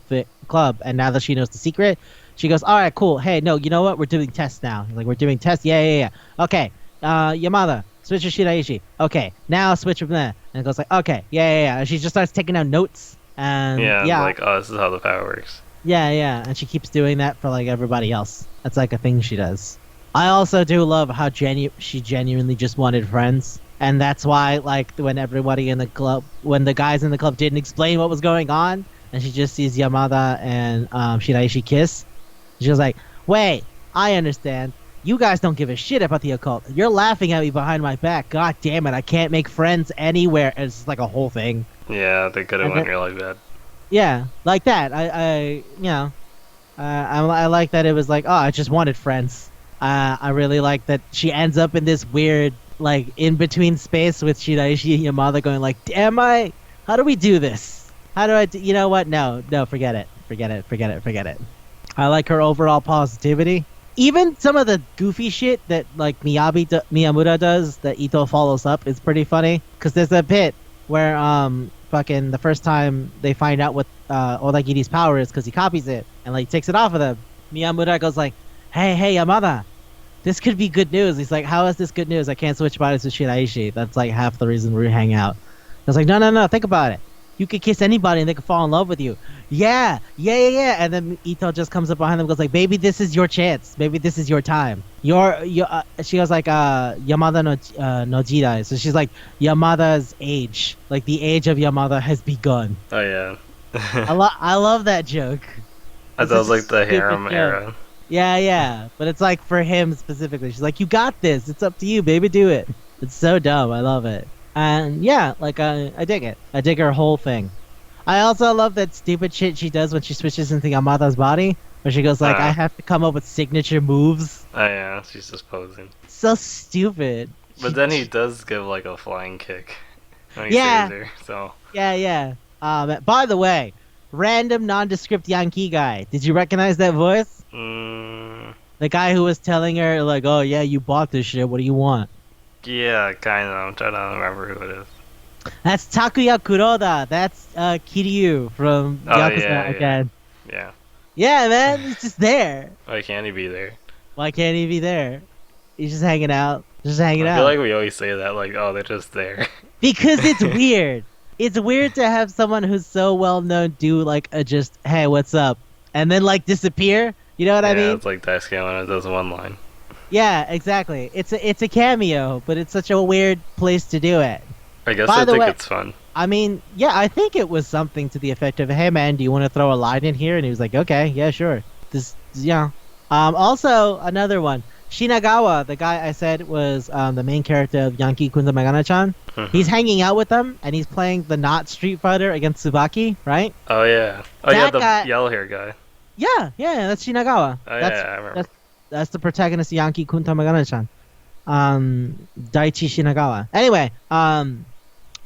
and now that she knows the secret, she goes, all right, cool. Hey, no, you know what? We're doing tests now. Like, we're doing tests? Yeah. Okay, Yamada, switch to Shiraishi. Okay, now switch from there. And it goes like, okay, yeah. And she just starts taking down notes. And Yeah, like, oh, this is how the power works. Yeah, and she keeps doing that for like everybody else. That's like a thing she does. I also do love how she genuinely just wanted friends, and that's why like when the guys in the club didn't explain what was going on, and she just sees Yamada and Shiraishi kiss, she was like, "Wait, I understand. You guys don't give a shit about the occult. You're laughing at me behind my back. God damn it, I can't make friends anywhere." And it's like a whole thing. Yeah, they could have went really bad. Yeah, like that. I like that it was like, oh, I just wanted friends. I really like that she ends up in this weird, like, in-between space with Shiraishi and Yamada going like, how do we do this? How do you know what? No, forget it. I like her overall positivity. Even some of the goofy shit that, like, Miyamura does that Ito follows up is pretty funny. Because there's a bit where, fucking the first time they find out what Odagidi's power is, because he copies it and like takes it off of them, Miyamura goes like, hey Yamada, this could be good news. He's like, how is this good news? I can't switch bodies with Shiraishi. That's like half the reason we hang out. I was like, no, think about it. You could kiss anybody and they could fall in love with you. Yeah, yeah, yeah, yeah. And then Ito just comes up behind them and goes like, baby, this is your chance. Baby, this is your time. She goes like, Yamada no Jidai. So she's like, Yamada's age. Like the age of Yamada has begun. Oh yeah. I love that joke. I It's thought it was such a like the stupid harem joke. era. Yeah, yeah. But it's like for him specifically. She's like, you got this. It's up to you, baby. Do it. It's so dumb. I love it. And yeah, like I dig it. I dig her whole thing. I also love that stupid shit she does when she switches into Yamada's body, where she goes like, I have to come up with signature moves. Oh yeah, she's just posing. So stupid. But then he does give like a flying kick when he Yeah. saves her. So Yeah, yeah. By the way, random nondescript Yankee guy. Did you recognize that voice? The guy who was telling her like, oh yeah, you bought this shit. What do you want? yeah, kind of. I'm trying to remember who it is. That's Takuya Kuroda. That's Kiryu from Oh, Yakuza yeah, again. Yeah. Yeah, man, he's just there. Why can't he be there? Why can't he be there? He's just hanging out. Just hanging I out. feel like we always say that, like, oh, they're just there. Because it's weird. It's weird to have someone who's so well known do like a just, hey, what's up? And then like disappear. You know what I Yeah, mean? it's like Daisuke when it does one line. Yeah, exactly. It's a cameo, but it's such a weird place to do it. I guess By I the think way- it's fun. I mean, yeah, I think it was something to the effect of, "Hey man, do you want to throw a line in here?" And he was like, "Okay, yeah, sure." Yeah. Also another one, Shinagawa, the guy I said was the main character of Yankee-kun the Megane-chan. He's hanging out with them, and he's playing the not Street Fighter against Tsubaki, right? Oh, yeah. Oh, yeah, That the guy- yellow hair guy. Yeah, yeah, that's Shinagawa. Oh, that's, yeah, I remember. That's the protagonist of Yankee-kun the Megane-chan. Daichi Shinagawa. Anyway,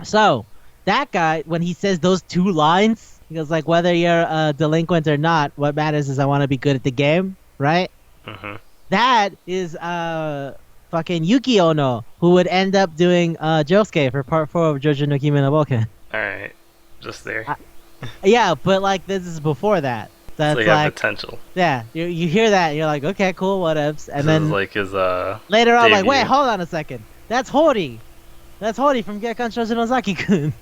so that guy, when he says those two lines, he goes like, whether you're a delinquent or not, what matters is I want to be good at the game, right? That is fucking Yuki Ono, who would end up doing Josuke for part 4 of Jojo no Kimi no Boken. Alright. Just there. Yeah, but like this is before that. That's so you have potential. yeah, you hear that, and you're like, okay, cool, whatevs. And This then is like his, later on, like, debut. wait, hold on a second. That's Hori. That's Hori from Gekkan Shoujo no Zaki-kun.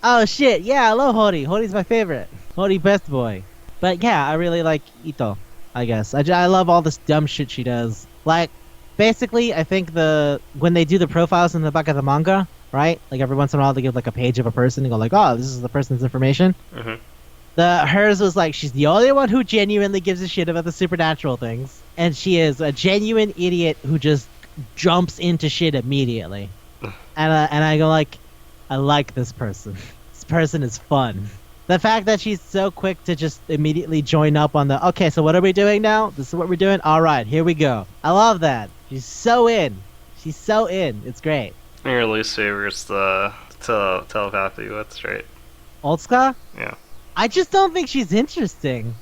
Oh shit, yeah, I love Hori. Hori's my favorite. Hori best boy. But yeah, I really like Ito, I guess. I love all this dumb shit she does. Like, basically, I think when they do the profiles in the back of the manga, right? Like every once in a while they give like a page of a person and go like, oh, this is the person's information. Hers was like, she's the only one who genuinely gives a shit about the supernatural things. And she is a genuine idiot who just jumps into shit immediately. And I go like, I like this person. This person is fun. The fact that she's so quick to just immediately join up on the, okay, so what are we doing now? This is what we're doing? All right, here we go. I love that. She's so in. She's so in. It's great. Your least favorite's the telepathy with, right? Olska? Yeah. I just don't think she's interesting.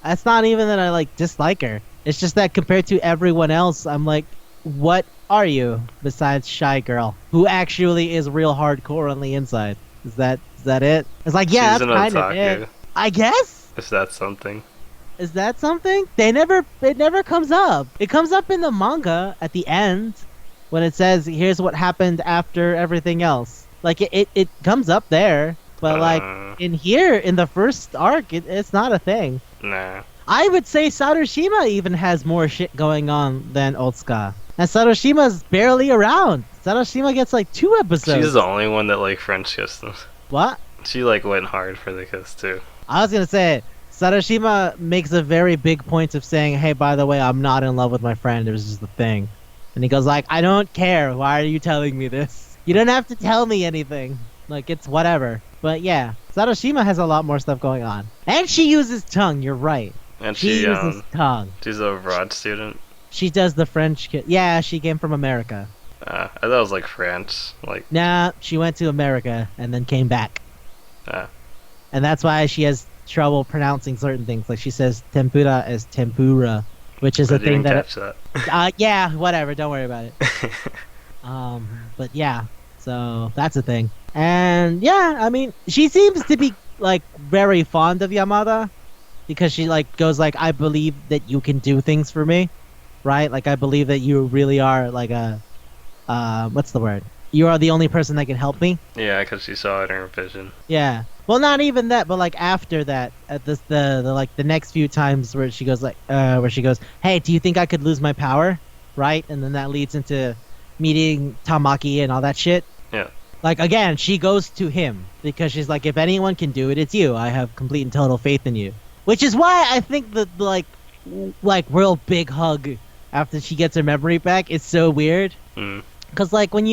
It's not even that I like dislike her. It's just that compared to everyone else, I'm like, what are you besides Shy Girl, who actually is real hardcore on the inside? Is that it? It's like, yeah, She's that's an kind of otaku. it. I guess. If that's something. Is that something? It never comes up. It comes up in the manga at the end when it says, here's what happened after everything else. Like it comes up there, but like in here in the first arc, it's not a thing. Nah. I would say Sarushima even has more shit going on than Otsuka. And Sarushima's barely around. Sarushima gets like 2 episodes. She's the only one that like French kissed him. What? She like went hard for the kiss too. I was gonna say, Sarushima makes a very big point of saying, hey, by the way, I'm not in love with my friend. It was just a thing. And he goes like, I don't care. Why are you telling me this? You don't have to tell me anything. Like, it's whatever. But yeah, Sarushima has a lot more stuff going on. And she uses tongue, you're right. And She she uses tongue. she's a Rod student. She does the French yeah, she came from America. I thought it was like French. Like Nah, she went to America and then came back. Ah. And that's why she has trouble pronouncing certain things. Like she says tempura as tempura, which is I a thing didn't that... catch that. Yeah, whatever, don't worry about it. But yeah, so that's a thing. And yeah, I mean, she seems to be like very fond of Yamada because she like goes like, I believe that you can do things for me, right? Like I believe that you really are like a what's the word? you are the only person that can help me. Yeah, because she saw it in her vision. Yeah. Well, not even that, but like after that, at this the like the next few times where she goes where she goes, "Hey, do you think I could lose my power?" Right? And then that leads into meeting Tamaki and all that shit. Yeah. Like again, she goes to him because she's like, if anyone can do it, it's you. I have complete and total faith in you. Which is why I think the like real big hug after she gets her memory back is so weird. Mm. Cause like when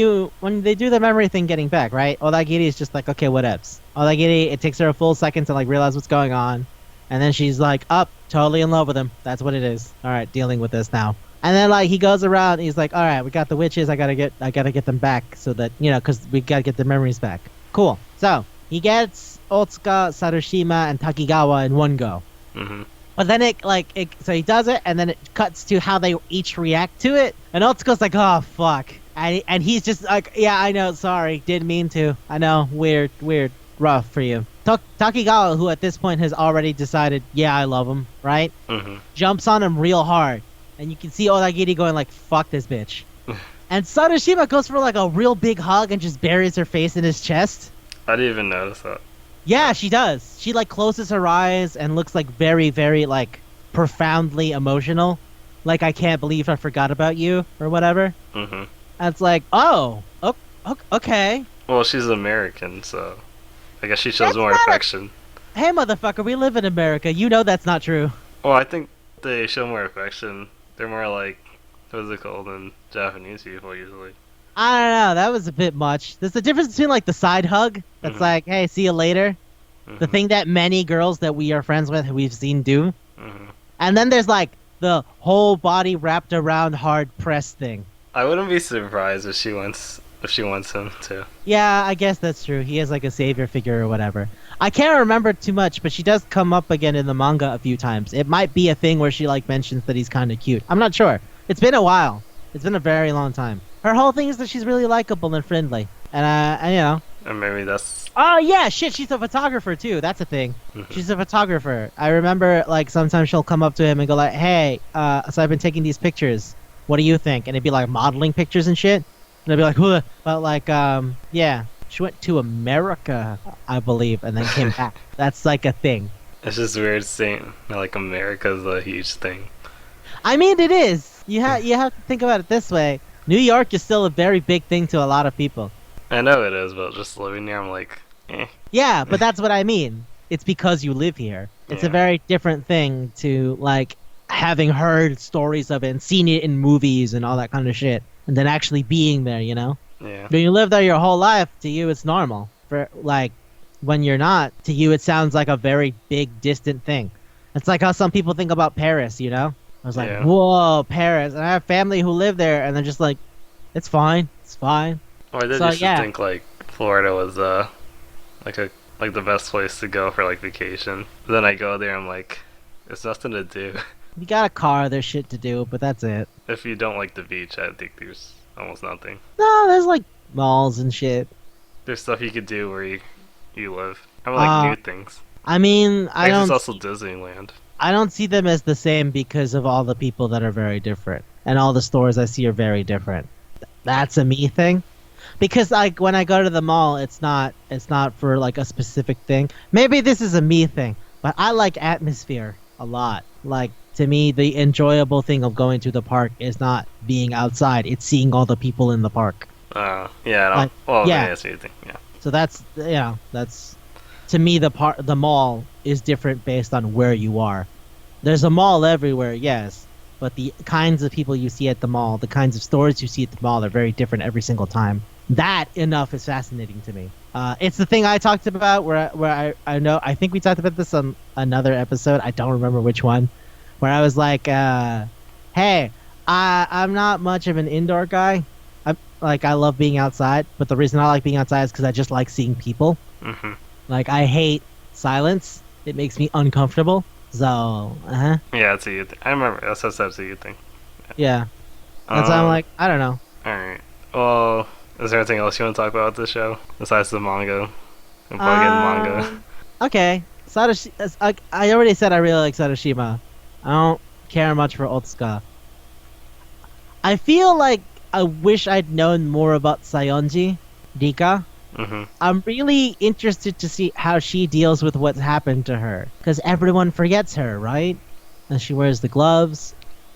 they do the memory thing getting back, right? Odagiri is just like, okay, whatevs. Odagiri, it takes her a full second to like realize what's going on, and then she's like, up, totally in love with him. That's what it is. All right, dealing with this now. And then like he goes around, he's like, all right, we got the witches. I gotta get them back so that cause we gotta get the memories back. Cool. So he gets Otsuka, Sarushima, and Takigawa in one go. Mm-hmm. But then so he does it, and then it cuts to how they each react to it. And Otsuka's like, oh fuck. And he's just like, yeah, I know, sorry, didn't mean to. I know, weird, rough for you. Takigawa, who at this point has already decided, yeah, I love him, right? Mm-hmm. Jumps on him real hard. And you can see Odagiri going like, fuck this bitch. And Sarushima goes for like a real big hug and just buries her face in his chest. I didn't even notice that. Yeah, she does. She like closes her eyes and looks like very, very like profoundly emotional. Like, I can't believe I forgot about you or whatever. Mm-hmm. And it's like, oh, okay. Well, she's American, so I guess she shows That's more not affection. Hey, motherfucker, we live in America. You know that's not true. Well, I think they show more affection. They're more like physical than Japanese people usually. I don't know. That was a bit much. There's a difference between like the side hug. That's like, hey, see you later. Mm-hmm. The thing that many girls that we are friends with, we've seen do. Mm-hmm. And then there's like the whole body wrapped around hard press thing. I wouldn't be surprised if she wants him to. Yeah, I guess that's true. He is like a savior figure or whatever. I can't remember too much, but she does come up again in the manga a few times. It might be a thing where she like mentions that he's kind of cute. I'm not sure. It's been a while. It's been a very long time. Her whole thing is that she's really likable and friendly. And And maybe that's. Oh yeah, shit, she's a photographer too. That's a thing. Mm-hmm. She's a photographer. I remember like sometimes she'll come up to him and go like, "Hey, so I've been taking these pictures. What do you think?" And it'd be like modeling pictures and shit. And I'd be like, "Huh." But like, yeah, she went to America, I believe, and then came back. That's like a thing. It's just weird seeing like America's a huge thing. I mean, it is. You have to think about it this way. New York is still a very big thing to a lot of people. I know it is, but just living here, I'm like, eh. Yeah, but that's what I mean. It's because you live here. It's a very different thing to like having heard stories of it and seen it in movies and all that kind of shit, and then actually being there, you know? Yeah. When you live there your whole life, to you it's normal. For like when you're not, to you it sounds like a very big distant thing. It's like how some people think about Paris, you know? I was like, Yeah. whoa, Paris. And I have family who live there and they're just like, it's fine. It's fine. Well, I did So, used yeah. to think like Florida was like the best place to go for like vacation. Then I go there, I'm like, there's nothing to do. You got a car, there's shit to do, but that's it. If you don't like the beach, I think there's almost nothing. No, there's like malls and shit. There's stuff you could do where you live. I mean, like new things. I mean, I guess it's also Disneyland. I don't see them as the same because of all the people that are very different. And all the stores I see are very different. That's a me thing. Because like when I go to the mall, it's not for like a specific thing. Maybe this is a me thing, but I like atmosphere a lot. Like to me, the enjoyable thing of going to the park is not being outside; it's seeing all the people in the park. Yeah. I don't, Like, well, yeah. yeah, that's what you think. Yeah. So that's to me the mall is different based on where you are. There's a mall everywhere, yes, but the kinds of people you see at the mall, the kinds of stores you see at the mall are very different every single time. That enough is fascinating to me. It's the thing I talked about where I know I think we talked about this on another episode. I don't remember which one. Where I was like, hey, I'm not much of an indoor guy. I love being outside, but the reason I like being outside is because I just like seeing people. Mm-hmm. Like I hate silence. It makes me uncomfortable. So, Yeah, that's a you thing. I remember that's a you thing. yeah. That's why I'm like, I don't know. All right. Well, is there anything else you want to talk about with this show besides the manga and plug in manga? Okay. I already said I really like Sarushima. I don't care much for Otsuka. I feel like I wish I'd known more about Sayonji, Rika. Mhm. I'm really interested to see how she deals with what's happened to her, because everyone forgets her, right? And she wears the gloves,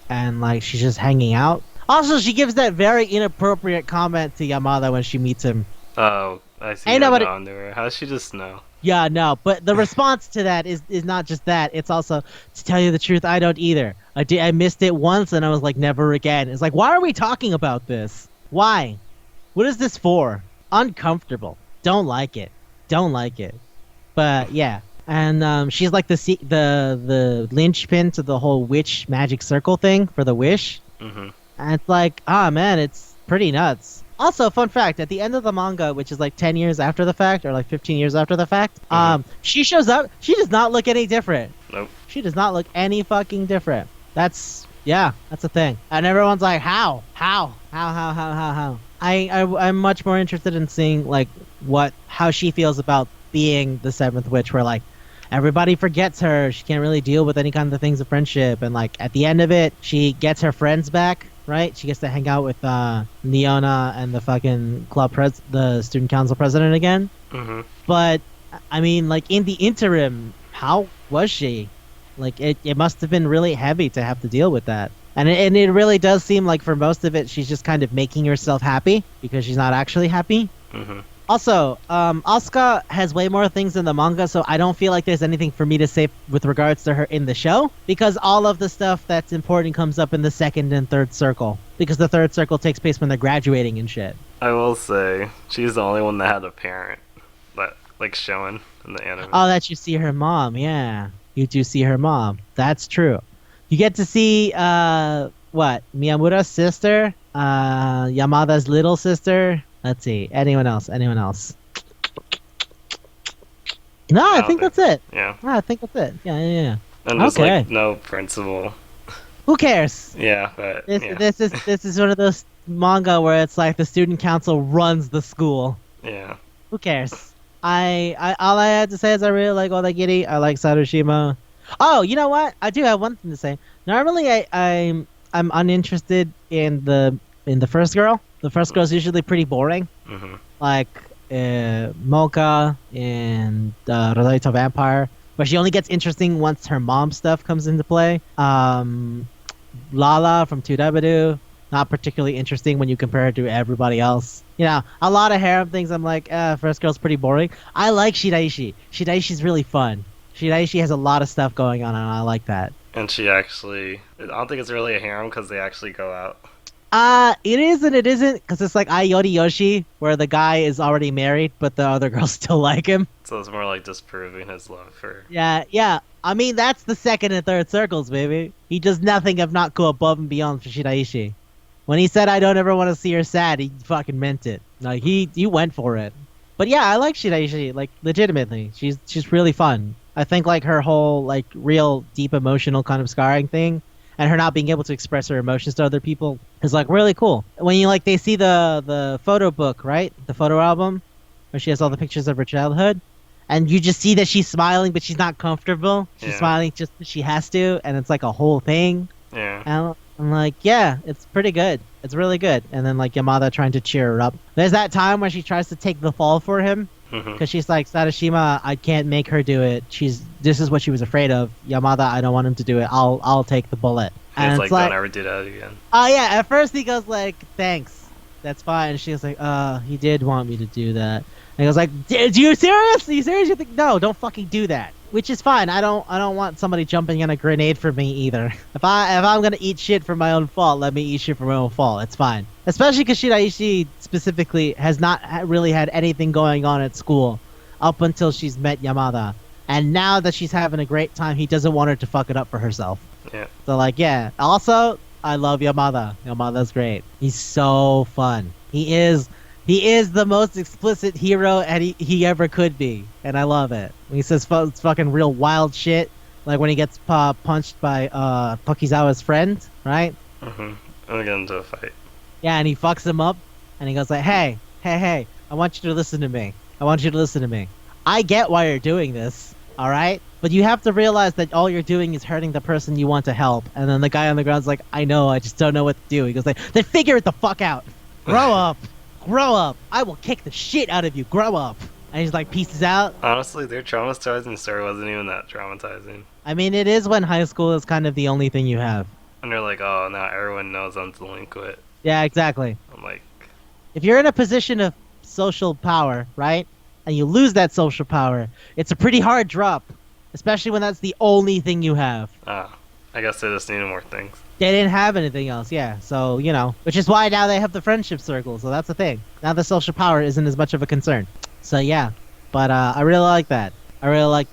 and like she's just hanging out. Also, she gives that very inappropriate comment to Yamada when she meets him. Oh, I see. Ain't Had nobody. no underwear. How does she just know? Yeah, no, but the response to that is not just that. It's also, to tell you the truth, I don't either. I missed it once, and I was like, never again. It's like, why are we talking about this? Why? What is this for? Uncomfortable. Don't like it. Don't like it. But yeah, and she's like the linchpin to the whole witch magic circle thing for the wish. Mhm. And it's like, ah, man, it's pretty nuts. Also, fun fact: at the end of the manga, which is like 10 years after the fact, or like 15 years after the fact, she shows up. She does not look any different. Nope. She does not look any fucking different. That's a thing. And everyone's like, how? I'm much more interested in seeing like how she feels about being the seventh witch, where like everybody forgets her. She can't really deal with any kind of things of friendship, and like at the end of it, she gets her friends back. Right? She gets to hang out with Leona and the fucking the student council president again. Mhm. But I mean, like in the interim, how was she? Like it must have been really heavy to have to deal with that. And it really does seem like for most of it, she's just kind of making herself happy because she's not actually happy. Mhm. Also, Asuka has way more things in the manga, so I don't feel like there's anything for me to say with regards to her in the show, because all of the stuff that's important comes up in the second and third circle, because the third circle takes place when they're graduating and shit. I will say she's the only one that had a parent that like showing in the anime. Oh, that you see her mom, yeah. You do see her mom. That's true. You get to see, Miyamura's sister, Yamada's little sister. Let's see. Anyone else? No, I think that's it. Yeah. No, I think that's it. Yeah. And there's Okay. like no principal. Who cares? Yeah, but yeah. This is one of those manga where it's like the student council runs the school. Yeah. Who cares? I all I had to say is I really like Odagiri. I like Sarushima. Oh, you know what? I do have one thing to say. Normally, I'm uninterested in the first girl. The first girl's usually pretty boring. Mm-hmm. Like Mocha and Rosaito Vampire, but she only gets interesting once her mom stuff comes into play. Lala from 2W, not particularly interesting when you compare her to everybody else. You know, a lot of harem things I'm like, first girl's pretty boring. I like Shiraishi. Shiraishi's really fun. Shiraishi has a lot of stuff going on, and I like that. And she actually, I don't think it's really a harem because they actually go out. It is and it isn't, because it's like Ayori Yoshi, where the guy is already married, but the other girls still like him. So it's more like disproving his love for. Yeah. I mean, that's the second and third circles, baby. He does nothing if not go above and beyond for Shiraishi. When he said, I don't ever want to see her sad, he fucking meant it. Like, he went for it. But yeah, I like Shiraishi, like, legitimately. She's really fun. I think, like, her whole, like, real deep emotional kind of scarring thing, and her not being able to express her emotions to other people is, like, really cool. When you, like, they see the photo book, right? The photo album, where she has all the pictures of her childhood, and you just see that she's smiling, but she's not comfortable. She's smiling just because she has to, and it's, like, a whole thing. Yeah. And I'm like, yeah, it's pretty good. It's really good. And then, like, Yamada trying to cheer her up. There's that time when she tries to take the fall for him, because she's like, Sarashima, I can't make her do it. This is what she was afraid of. Yamada, I don't want him to do it. I'll take the bullet. And it's like, don't ever do that again. Oh yeah, at first he goes like, thanks, that's fine. And she was like, he did want me to do that. And he goes like, you serious? Are you serious? You think, no, don't fucking do that. Which is fine. I don't want somebody jumping on a grenade for me either. If I'm gonna eat shit for my own fault, let me eat shit for my own fault. It's fine. Especially because Shiraishi specifically has not really had anything going on at school up until she's met Yamada. And now that she's having a great time, he doesn't want her to fuck it up for herself. Yeah. So like, yeah. Also, I love Yamada. Yamada's great. He's so fun. He is the most explicit hero and he ever could be, and I love it. When he says fucking real wild shit, like when he gets punched by Tokizawa's friend, right? Mm-hmm. And they get into a fight. Yeah, and he fucks him up, and he goes like, hey, I want you to listen to me. I get why you're doing this, all right? But you have to realize that all you're doing is hurting the person you want to help. And then the guy on the ground's like, I know, I just don't know what to do. He goes like, then figure it the fuck out. Grow up. Grow up. I will kick the shit out of you. Grow up. And he's like, pieces out. Honestly, their traumatizing story wasn't even that traumatizing. I mean, it is when high school is kind of the only thing you have. And they're like, oh, now everyone knows I'm delinquent. Yeah, exactly. I'm like, If you're in a position of social power, right, and you lose that social power, it's a pretty hard drop, especially when that's the only thing you have. I guess they just needed more things. They didn't have anything else, yeah. So, which is why now they have the friendship circle, so that's the thing. Now the social power isn't as much of a concern. So, yeah. But I really like that. I like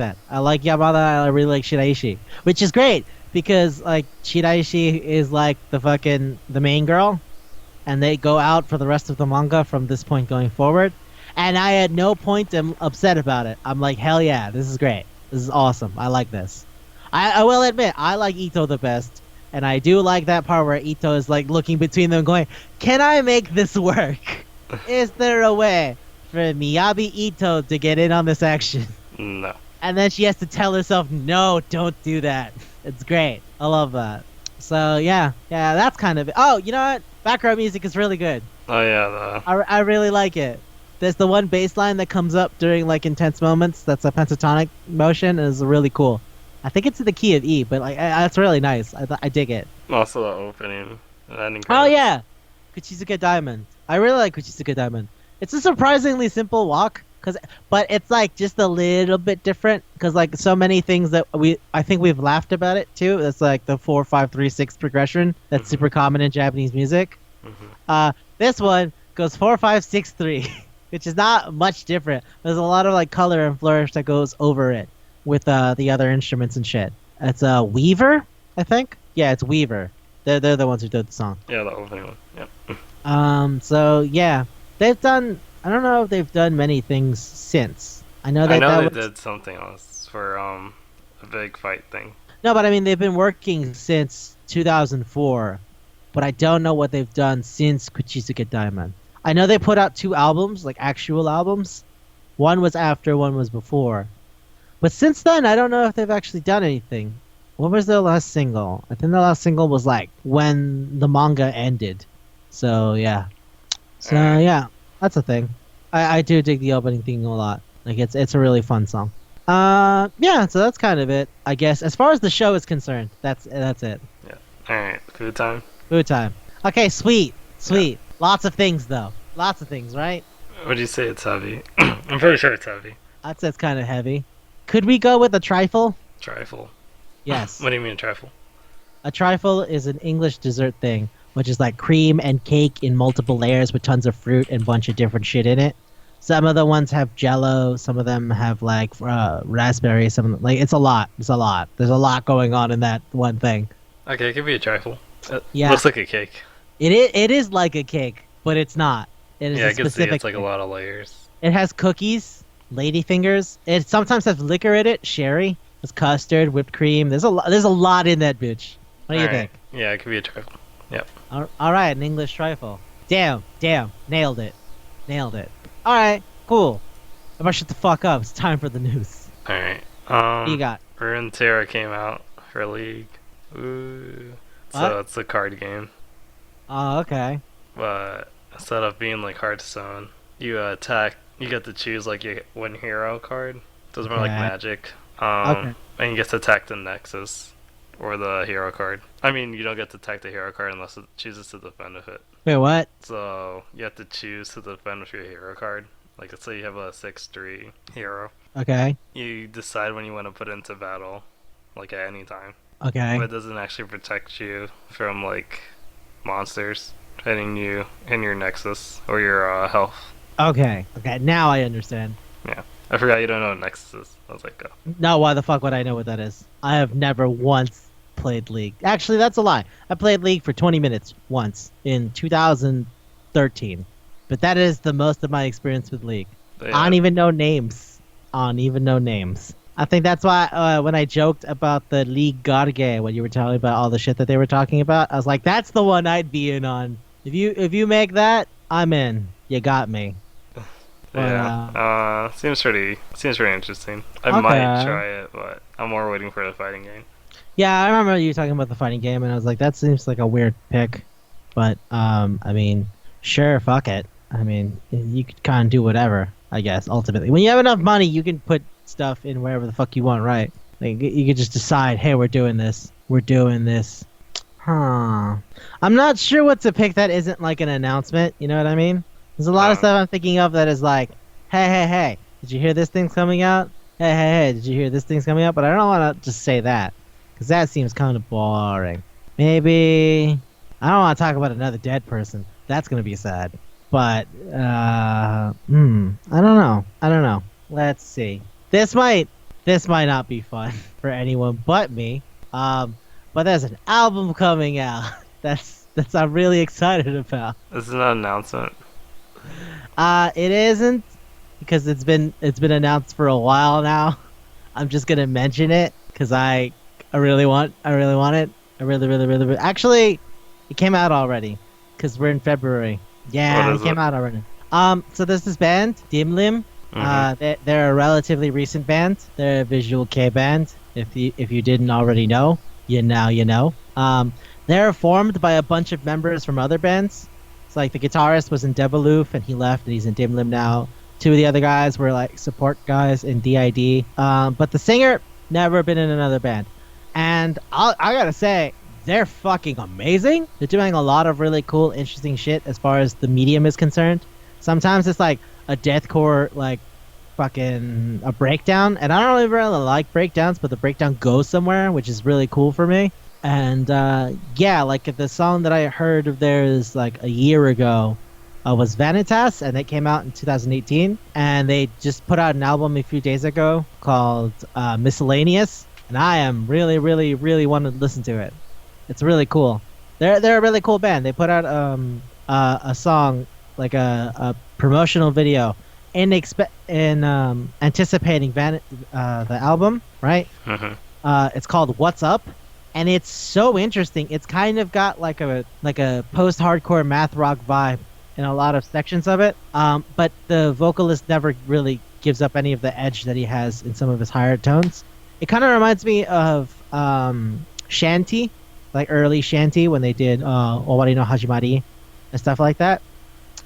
Yamada, I really like Shiraishi. Which is great, because, like, Shiraishi is, like, the main girl, and they go out for the rest of the manga from this point going forward. And I at no point am upset about it. I'm like, hell yeah, this is great. This is awesome. I like this. I will admit, I like Ito the best. And I do like that part where Ito is like looking between them going, can I make this work? Is there a way for Miyabi Ito to get in on this action? No. And then she has to tell herself, no, don't do that. It's great. I love that. So yeah, that's kind of it. Oh, you know what? Background music is really good. Oh yeah, I really like it. There's the one bass line that comes up during like intense moments. That's a pentatonic motion, and is really cool. I think it's in the key of E, but like that's really nice. I dig it. also the opening and ending Oh credits. yeah, Kuchizuka Diamond. I really like Kuchizuka Diamond. It's a surprisingly simple walk, but it's like just a little bit different because like so many things that I think we've laughed about it too. That's like the 4-5-3-6 progression that's super common in Japanese music. This one goes 4-5-6-3, which is not much different. There's a lot of like color and flourish that goes over it with the other instruments and shit. It's Weaver, I think. Yeah, it's Weaver. They're the ones who did the song. Yeah, the opening one. Yep. So yeah, they've done. I don't know if they've done many things since. I know they was... did something else for a big fight thing. No, but I mean they've been working since 2004, but I don't know what they've done since Kuchizuka Diamond. I know they put out 2 albums, like actual albums. One was after, one was before. But since then, I don't know if they've actually done anything. What was their last single? I think the last single was like when the manga ended. So yeah. So yeah, that's a thing. I do dig the opening theme a lot. Like it's a really fun song. Yeah, so that's kind of it, I guess. As far as the show is concerned, that's it. Yeah. All right. Food time. Food time. Okay, sweet. Yeah. Lots of things though. Lots of things, right? Would you say it's heavy? I'm pretty sure it's heavy. I'd say it's kind of heavy. Could we go with a trifle? Trifle. Yes. What do you mean a trifle? A trifle is an English dessert thing, which is like cream and cake in multiple layers with tons of fruit and a bunch of different shit in it. Some of the ones have Jello. Some of them have like raspberry. Some of them, like it's a lot. There's a lot going on in that one thing. Okay, it could be a trifle. It Yeah. looks like a cake. It is like a cake, but it's not. It is Yeah, a I can see specific. it's like a lot of layers. It has cookies, ladyfingers. It sometimes has liquor in it, sherry. There's custard, whipped cream. There's a lot in that bitch. What do you think? Yeah, it could be a trifle. Yep. All right, an English trifle. Damn, nailed it. All right, cool. If I shut the fuck up, it's time for the news. All right. What you got? Runeterra came out for League. Ooh. So What? it's a card game, Oh, okay. but instead of being like Hearthstone, you attack. You get to choose like your one hero card. So it's more like Okay. Magic. Okay. And you get to attack the Nexus or the hero card. I mean, you don't get to attack the hero card unless it chooses to defend with it. Wait, what? So you have to choose to defend with your hero card. Like let's say you have a 6/3 hero. Okay. You decide when you want to put it into battle, like at any time. Okay. But it doesn't actually protect you from like monsters hitting you in your Nexus or your health. Okay. Now I understand. Yeah. I forgot you don't know what Nexus is. I was like, oh. No, why the fuck would I know what that is? I have never once played League. Actually, that's a lie. I played League for 20 minutes once in 2013. But that is the most of my experience with League. Yeah. I don't even know names. I think that's why when I joked about the League Garge, when you were telling about all the shit that they were talking about, I was like, that's the one I'd be in on. If you make that, I'm in. You got me. But, Yeah. Seems pretty interesting. I might okay. try it, but I'm more waiting for the fighting game. Yeah, I remember you talking about the fighting game, and I was like, that seems like a weird pick. But, I mean, sure, fuck it. I mean, you could kind of do whatever, I guess, ultimately. When you have enough money, you can put stuff in wherever the fuck you want, right? Like, you could just decide, hey, we're doing this. We're doing this. Huh. I'm not sure what to pick that isn't like an announcement, you know what I mean? There's a lot of Uh, stuff I'm thinking of that is like, hey, hey, hey, did you hear this thing's coming out? Hey, hey, hey, did you hear this thing's coming out? But I don't want to just say that, because that seems kind of boring. Maybe I don't want to talk about another dead person. That's gonna be sad. But I don't know. I don't know. Let's see. This might not be fun for anyone but me. Um, but there's an album coming out. That's I'm really excited about. this is an announcement. It isn't because it's been announced for a while now. I'm just gonna mention it because I really want it. I really really really, really actually it came out already because we're in February. What Yeah, it is it? came out already. So there's this band, Dim Lim. Mhm. They're a relatively recent band. They're a visual K band. If you didn't already know, you know. They're formed by a bunch of members from other bands. It's like the guitarist was in Deviloof and he left and he's in Dim Lim now. Two of the other guys were like support guys in DID. But the singer never been in another band. And I gotta say, they're fucking amazing. They're doing a lot of really cool, interesting shit as far as the medium is concerned. Sometimes it's like a deathcore, like fucking a breakdown, and I don't really like breakdowns, but the breakdown goes somewhere, which is really cool for me. And yeah, like the song that I heard of theirs like a year ago was Vanitas, and it came out in 2018. And they just put out an album a few days ago called Miscellaneous, and I am really, really, really want to listen to it. It's really cool. They're a really cool band. They put out a song like a promotional video in anticipating the album, right? Mhm. It's called What's Up, and it's so interesting. It's kind of got like a post-hardcore math rock vibe in a lot of sections of it. But the vocalist never really gives up any of the edge that he has in some of his higher tones. It kind of reminds me of Shanty, like early Shanty when they did Owari no Hajimari and stuff like that.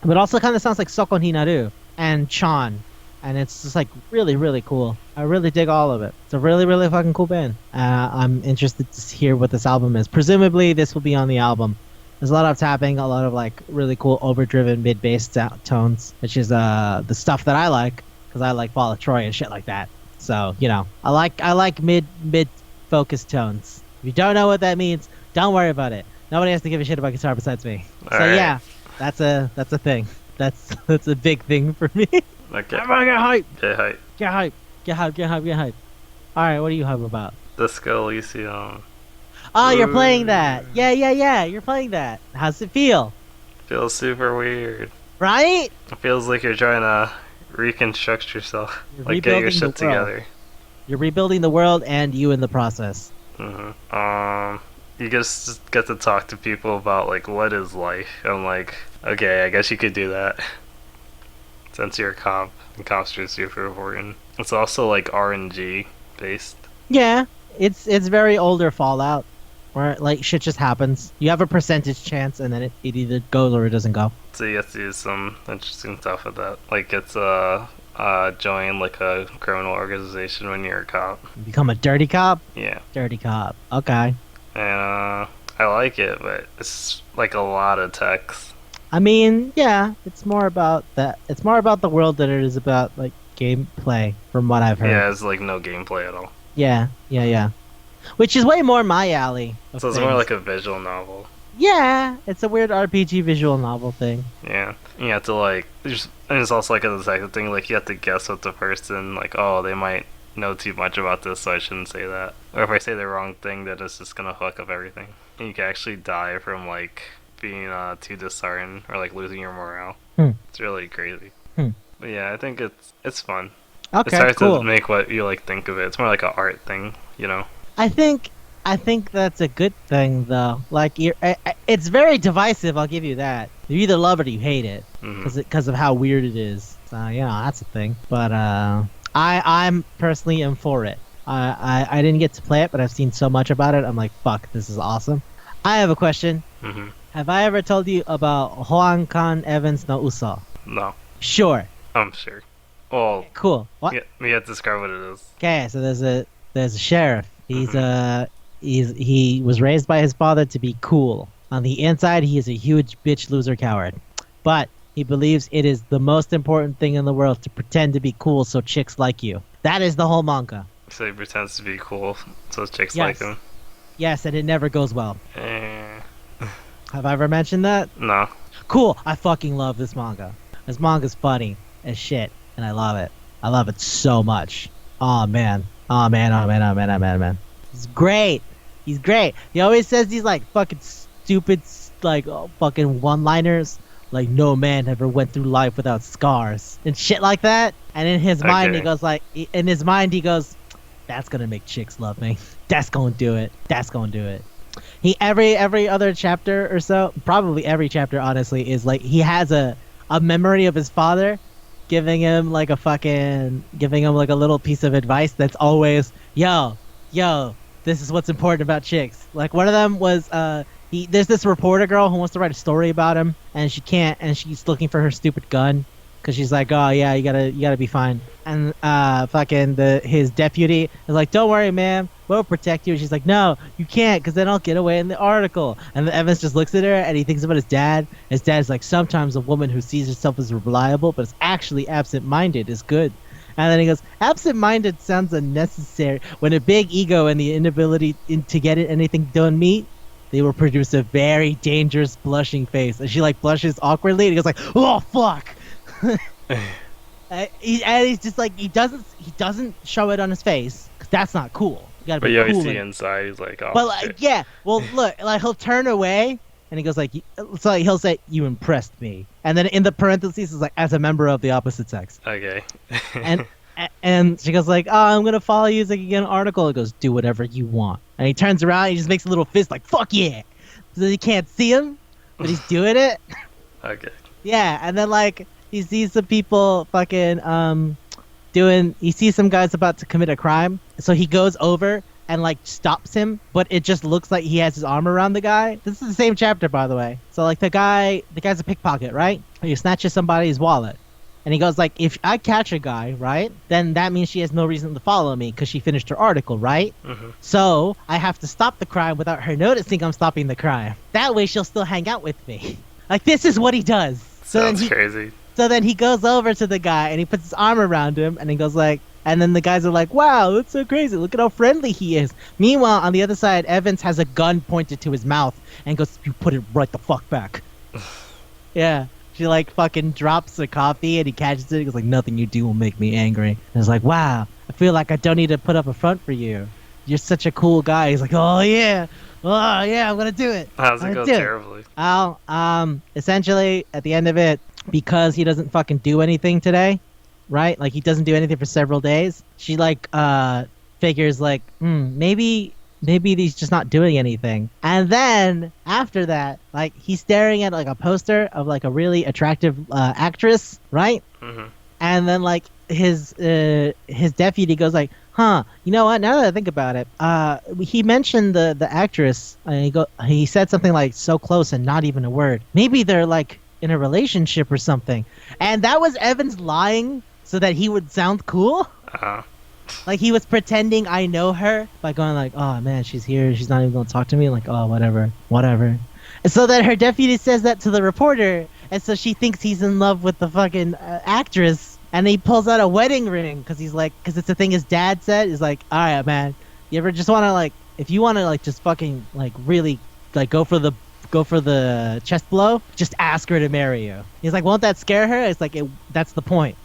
But also kind of sounds like Sokon Hinaru and Chan. And it's just like really, really cool. I really dig all of it. It's a really, really fucking cool band. I'm interested to hear what this album is. Presumably, this will be on the album. There's a lot of tapping, a lot of like really cool overdriven mid bass tones, which is the stuff that I like because I like Fall of Troy and shit like that. So I like mid focused tones. If you don't know what that means, don't worry about it. Nobody has to give a shit about guitar besides me. All So right. yeah, that's a thing. That's a big thing for me. Okay. Everyone get hype, Get hype. get hype, get hype, get hype, get hype. All right, what are you hype about? Disco Elysium. Oh, you're playing Ooh. that. Yeah, yeah, yeah. You're playing that. How's it feel? Feels super weird. Right? It feels like you're trying to reconstruct yourself, You're like get your rebuilding the shit world. together. You're rebuilding the world and you in the process. You just get to talk to people about like what is life. I'm like, okay, I guess you could do that since you're a cop, and cops are super important. It's also like RNG based. Yeah, it's very older Fallout, where like shit just happens. You have a percentage chance, and then it either goes or it doesn't go. So you have to do some interesting stuff with that. Like it's join like a criminal organization when you're a cop. You become a dirty cop. Yeah. Dirty cop. Okay. And I like it, but it's like a lot of text. I mean, yeah, it's more about that. It's more about the world than it is about like gameplay, from what I've heard. Yeah, it's like no gameplay at all. Yeah, yeah, yeah. Which is way more my alley. Of So it's more things. like a visual novel. Yeah, it's a weird RPG visual novel thing. Yeah, you have to like, and it's also like a detective thing. Like you have to guess what the person, like, oh, they might know too much about this, so I shouldn't say that. Or if I say the wrong thing, then it's just gonna fuck up everything. And you can actually die from like being too disheartened or like losing your morale. Hmm. It's really crazy. Hmm. But yeah, I think it's fun. It's Okay, hard cool. to make what you like think of it. It's more like an art thing, you know. I think that's a good thing though. Like it's very divisive. I'll give you that. You either love it or you hate it, Mhm. because of how weird it is. That's a thing. But I'm personally am for it. I didn't get to play it, but I've seen so much about it. I'm like, fuck, this is awesome. I have a question. Mhm. Have I ever told you about Hoan Khan Evans no Uso? No, Sure. I'm sure. Well, Cool. What? me have to describe what it is. Okay, so there's a sheriff. Mhm. He was raised by his father to be cool. On the inside, he is a huge bitch loser coward. But he believes it is the most important thing in the world to pretend to be cool so chicks like you. That is the whole manga. So he pretends to be cool, so chicks like Yes. him. Yes, and it never goes well. Eh, Have I ever mentioned that? no. Cool. I fucking love this manga. This manga's funny as shit, and I love it. I love it so much. Oh man. Oh man. Oh man. Oh man. Oh man. Oh man. He's great. He's great. He always says these like fucking stupid like fucking one-liners. Like no man ever went through life without scars and shit like that. And in his mind, he Okay. goes like, in his mind, he goes, "That's gonna make chicks love me. That's gonna do it. That's gonna do it." He every other chapter or so, probably every chapter, honestly, is like he has a memory of his father giving him like a little piece of advice that's always, yo, this is what's important about chicks. Like one of them was there's this reporter girl who wants to write a story about him, and she can't, and she's looking for her stupid gun because she's like, oh yeah, you gotta be fine. And fucking his deputy is like, don't worry, ma'am, we'll protect you. And she's like, no, you can't, because then I'll get away in the article. And then Evans just looks at her and he thinks about his dad. His dad's like, sometimes a woman who sees herself as reliable but is actually absent-minded is good. And then he goes, absent-minded sounds unnecessary. When a big ego and the inability to get anything done meet, they will produce a very dangerous blushing face. And she like blushes awkwardly and he goes like, oh fuck. He's just like, he doesn't show it on his face because that's not cool. You gotta But be you always cool. see inside. He's like, oh But like, shit. yeah, well look, like he'll turn away and he goes like, so he'll say, you impressed me, and then in the parentheses is like, as a member of the opposite sex. Okay. And and she goes like, oh, I'm gonna follow you so I can get an article. He goes, do whatever you want. And he turns around and he just makes a little fist like, fuck yeah. So he can't see him, but he's doing it. Okay. Yeah, and then like he sees some people fucking he sees some guys about to commit a crime, so he goes over and like stops him, but it just looks like he has his arm around the guy. This is the same chapter, by the way. So like the guy's a pickpocket, right? He snatches somebody's wallet. And he goes like, if I catch a guy, right, then that means she has no reason to follow me because she finished her article, right? Mhm. So I have to stop the crime without her noticing I'm stopping the crime. That way she'll still hang out with me. Like this is what he does. Sounds crazy. So then he goes over to the guy and he puts his arm around him and he goes like, and then the guys are like, wow, that's so crazy. Look at how friendly he is. Meanwhile, on the other side, Evans has a gun pointed to his mouth and goes, you put it right the fuck back. Yeah. She like fucking drops the coffee and he catches it. He goes like, nothing you do will make me angry. And it's like, wow, I feel like I don't need to put up a front for you. You're such a cool guy. He's like, oh yeah, I'm gonna do it. How's I'm it gonna go do it." terribly? Essentially at the end of it, because he doesn't fucking do anything today, right? Like he doesn't do anything for several days. She like figures like, maybe he's just not doing anything. And then after that, like he's staring at like a poster of like a really attractive actress, right? Hmm. And then like his deputy goes like, huh, you know what, now that I think about it, he mentioned the actress, and he said something like so close and not even a word. Maybe they're like in a relationship or something. And that was Evans lying so that he would sound cool. Uh, Like he was pretending I know her by going like, oh man, she's here, she's not even gonna talk to me. Like, oh, whatever. And so then her deputy says that to the reporter, and so she thinks he's in love with the fucking actress, and he pulls out a wedding ring because it's the thing his dad said. He's like, all right, man, you ever just want to like, if you want to like just fucking like really like go for the chest blow, just ask her to marry you. He's like, won't that scare her? It's like, that's the point.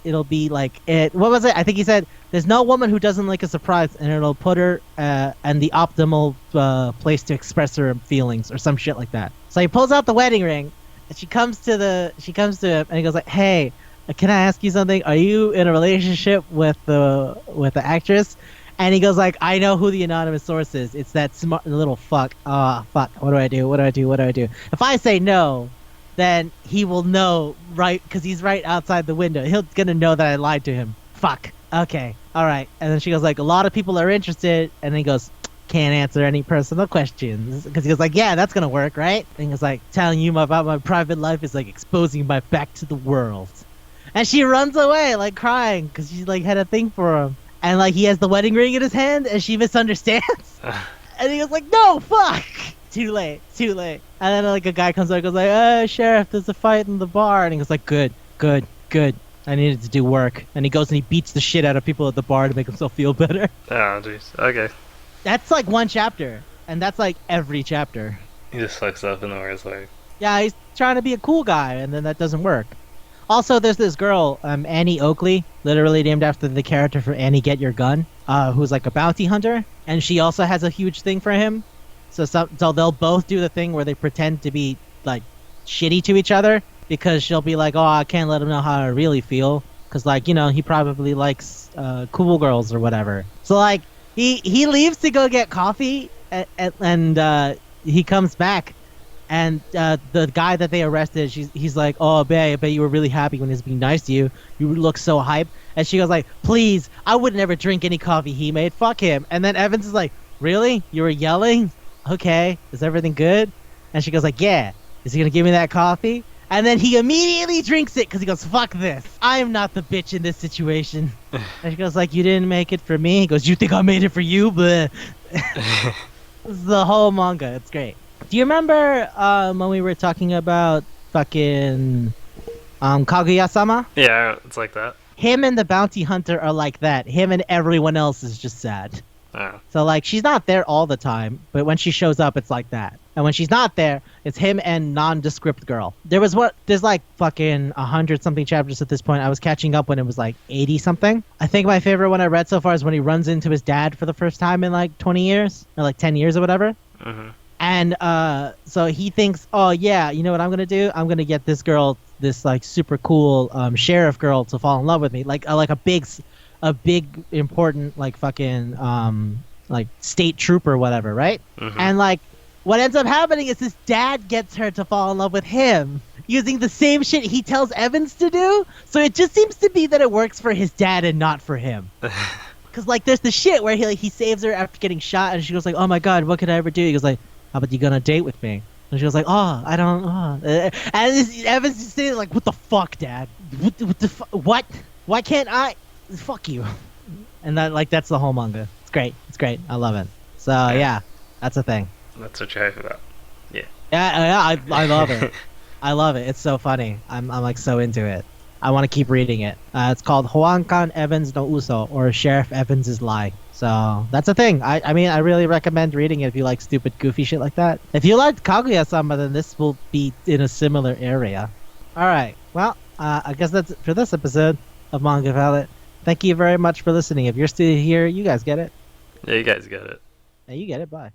It'll be like it. What was it? I think he said, "There's no woman who doesn't like a surprise, and it'll put her in the optimal place to express her feelings," or some shit like that. So he pulls out the wedding ring, and she comes to him, and he goes like, "Hey, can I ask you something? Are you in a relationship with the actress?" And he goes like, I know who the anonymous source is. It's that smart little fuck. Fuck. What do I do? What do I do? What do I do? If I say no, then he will know, right? Because he's right outside the window. He's gonna know that I lied to him. Fuck. Okay. All right. And then she goes like, a lot of people are interested. And then he goes, can't answer any personal questions. Because he goes like, yeah, that's gonna work, right? And he goes like, telling you about my private life is like exposing my back to the world. And she runs away like crying because she like had a thing for him. And like he has the wedding ring in his hand and she misunderstands. And he goes like, no, fuck. Too late. And then like a guy comes out and goes like, sheriff, there's a fight in the bar. And he goes like, good. I needed to do work. And he goes and he beats the shit out of people at the bar to make himself feel better. Oh, jeez. Okay. That's like one chapter. And that's like every chapter. He just fucks up in the worst way. Yeah, he's trying to be a cool guy and then that doesn't work. Also, there's this girl, Annie Oakley, literally named after the character from Annie Get Your Gun, who's like a bounty hunter, and she also has a huge thing for him. So they'll both do the thing where they pretend to be like shitty to each other because she'll be like, oh, I can't let him know how I really feel because like, you know, he probably likes cool girls or whatever. So like he leaves to go get coffee and he comes back. And the guy that they arrested, he's like, oh, babe, I bet you were really happy when he was being nice to you. You look so hype. And she goes like, please, I would never drink any coffee he made. Fuck him. And then Evans is like, really? You were yelling? Okay. Is everything good? And she goes like, yeah. Is he going to give me that coffee? And then he immediately drinks it because he goes, fuck this. I am not the bitch in this situation. And she goes like, you didn't make it for me? He goes, you think I made it for you? But this is the whole manga. It's great. Do you remember when we were talking about fucking Kaguya-sama? Yeah, it's like that. Him and the bounty hunter are like that. Him and everyone else is just sad. Oh. So like she's not there all the time, but when she shows up, it's like that. And when she's not there, it's him and nondescript girl. There's like fucking 100 something chapters at this point. I was catching up when it was like 80 something. I think my favorite one I read so far is when he runs into his dad for the first time in like 20 years or like 10 years or whatever. Mm-hmm. And so he thinks, oh yeah, you know what I'm gonna do? I'm gonna get this girl, this like super cool sheriff girl, to fall in love with me, like a big important like fucking like state trooper or whatever, right? Mm-hmm. And like what ends up happening is his dad gets her to fall in love with him using the same shit he tells Evans to do. So it just seems to be that it works for his dad and not for him. Because like there's the shit where he saves her after getting shot, and she goes like, oh my god, what could I ever do? He goes like, how about you go on a date with me? And she was like, oh, I don't. And Evans is sitting like, what the fuck, Dad? What? Why can't I? Fuck you. And that's the whole manga. It's great. I love it. So yeah, that's a thing. That's what you're hyped about. Yeah. Yeah, I love it. I love it. It's so funny. I'm like so into it. I want to keep reading it. It's called Hoankan Evans no Uso, or Sheriff Evans' Lie. So that's a thing. I mean, I really recommend reading it if you like stupid, goofy shit like that. If you like Kaguya-sama, then this will be in a similar area. All right. Well, I guess that's it for this episode of Manga Palate. Thank you very much for listening. If you're still here, you guys get it. Yeah, you guys get it. Yeah, you get it. Bye.